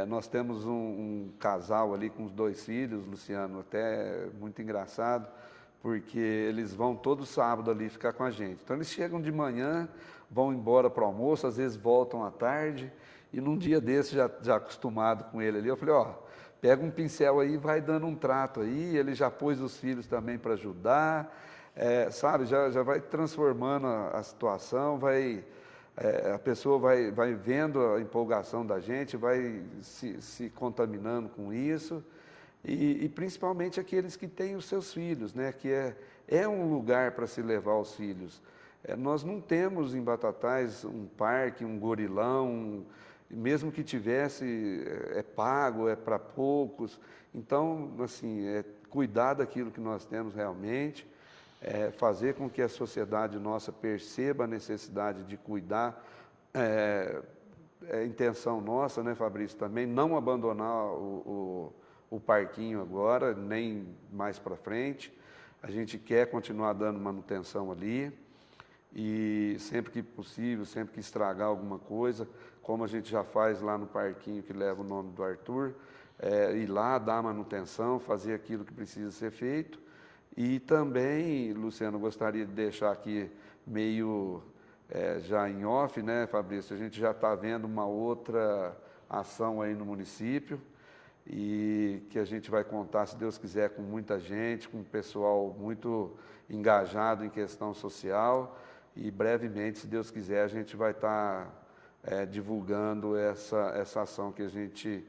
Nós temos um casal ali com os 2 filhos, Luciano, até muito engraçado, porque eles vão todo sábado ali ficar com a gente. Então, eles chegam de manhã, vão embora para o almoço, às vezes voltam à tarde, e num dia desse, já acostumado com ele ali, eu falei, pega um pincel aí e vai dando um trato aí. Ele já pôs os filhos também para ajudar, sabe, já vai transformando a situação, vai a pessoa vai vendo a empolgação da gente, vai se contaminando com isso, e principalmente aqueles que têm os seus filhos, né? Que é um lugar para se levar os filhos. Nós não temos em Batatais um parque, um gorilão, mesmo que tivesse, é pago, é para poucos. Então, assim, cuidar daquilo que nós temos realmente, fazer com que a sociedade nossa perceba a necessidade de cuidar, é a intenção nossa, né, Fabrício, também, não abandonar o parquinho agora, nem mais para frente. A gente quer continuar dando manutenção ali, e sempre que possível, sempre que estragar alguma coisa, como a gente já faz lá no parquinho que leva o nome do Arthur, ir lá, dar manutenção, fazer aquilo que precisa ser feito. E também, Luciano, gostaria de deixar aqui meio já em off, né, Fabrício? A gente já está vendo uma outra ação aí no município, e que a gente vai contar, se Deus quiser, com muita gente, com um pessoal muito engajado em questão social, e brevemente, se Deus quiser, a gente vai estar divulgando essa ação que a gente,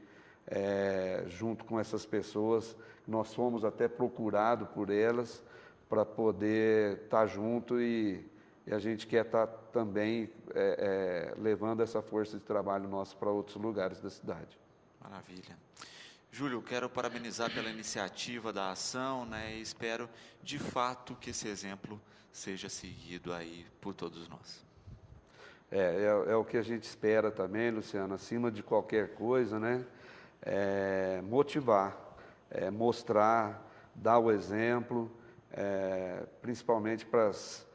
junto com essas pessoas, nós fomos até procurados por elas para poder estar junto, e a gente quer estar também levando essa força de trabalho nosso para outros lugares da cidade. Maravilha. Júlio, quero parabenizar pela iniciativa da ação, né, e espero, de fato, que esse exemplo seja seguido aí por todos nós. É o que a gente espera também, Luciano, acima de qualquer coisa, né? Motivar, mostrar, dar o exemplo, principalmente para as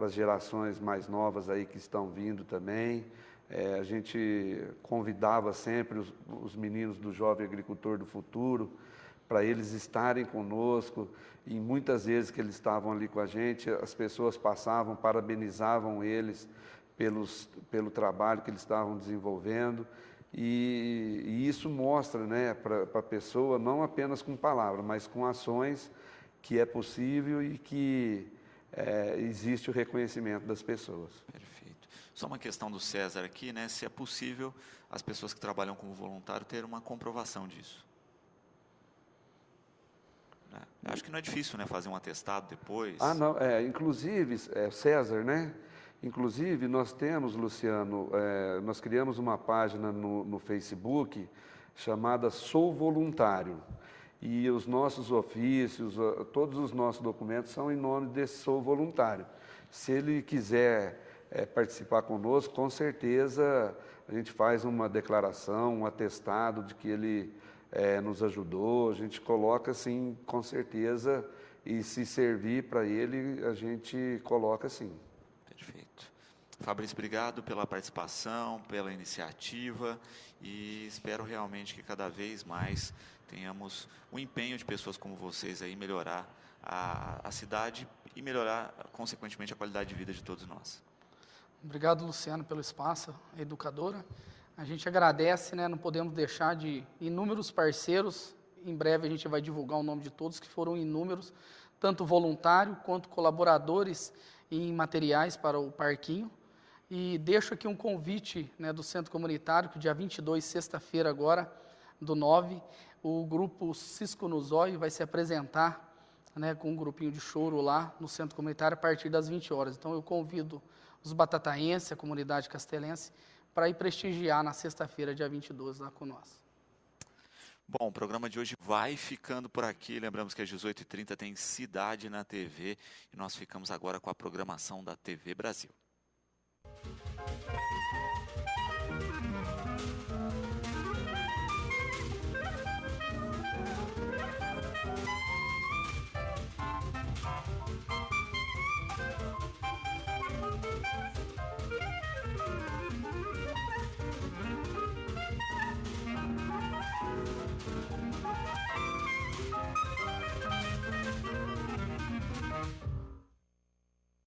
gerações mais novas aí que estão vindo também. A gente convidava sempre os meninos do Jovem Agricultor do Futuro para eles estarem conosco, e muitas vezes que eles estavam ali com a gente, as pessoas passavam, parabenizavam eles pelo trabalho que eles estavam desenvolvendo, e isso mostra, né, para a pessoa, não apenas com palavras, mas com ações, que é possível e que existe o reconhecimento das pessoas. Perfeito. Só uma questão do César aqui, né? Se é possível as pessoas que trabalham como voluntário ter uma comprovação disso. Né? Acho que não é difícil, né? Fazer um atestado depois. Não, inclusive, César, né? Inclusive, nós temos, Luciano, nós criamos uma página no Facebook chamada Sou Voluntário. E os nossos ofícios, todos os nossos documentos são em nome desse Sou Voluntário. Se ele quiser participar conosco, com certeza a gente faz uma declaração, um atestado de que ele nos ajudou, a gente coloca assim, com certeza, e se servir para ele, a gente coloca sim. Perfeito. Fabrício, obrigado pela participação, pela iniciativa, e espero realmente que cada vez mais tenhamos o empenho de pessoas como vocês aí melhorar a cidade e melhorar, consequentemente, a qualidade de vida de todos nós. Obrigado, Luciano, pelo espaço, educadora. A gente agradece, né? Não podemos deixar de inúmeros parceiros. Em breve a gente vai divulgar o nome de todos, que foram inúmeros, tanto voluntários quanto colaboradores em materiais para o parquinho. E deixo aqui um convite, né, do Centro Comunitário, que dia 22, sexta-feira agora, do 9, o grupo Cisco no Zóio vai se apresentar, né, com um grupinho de choro lá no Centro Comunitário a partir das 20 horas. Então eu convido os batataenses, a comunidade castelense, para ir prestigiar na sexta-feira, dia 22, lá com nós. Bom, o programa de hoje vai ficando por aqui. Lembramos que às 18h30 tem Cidade na TV, e nós ficamos agora com a programação da TV Brasil.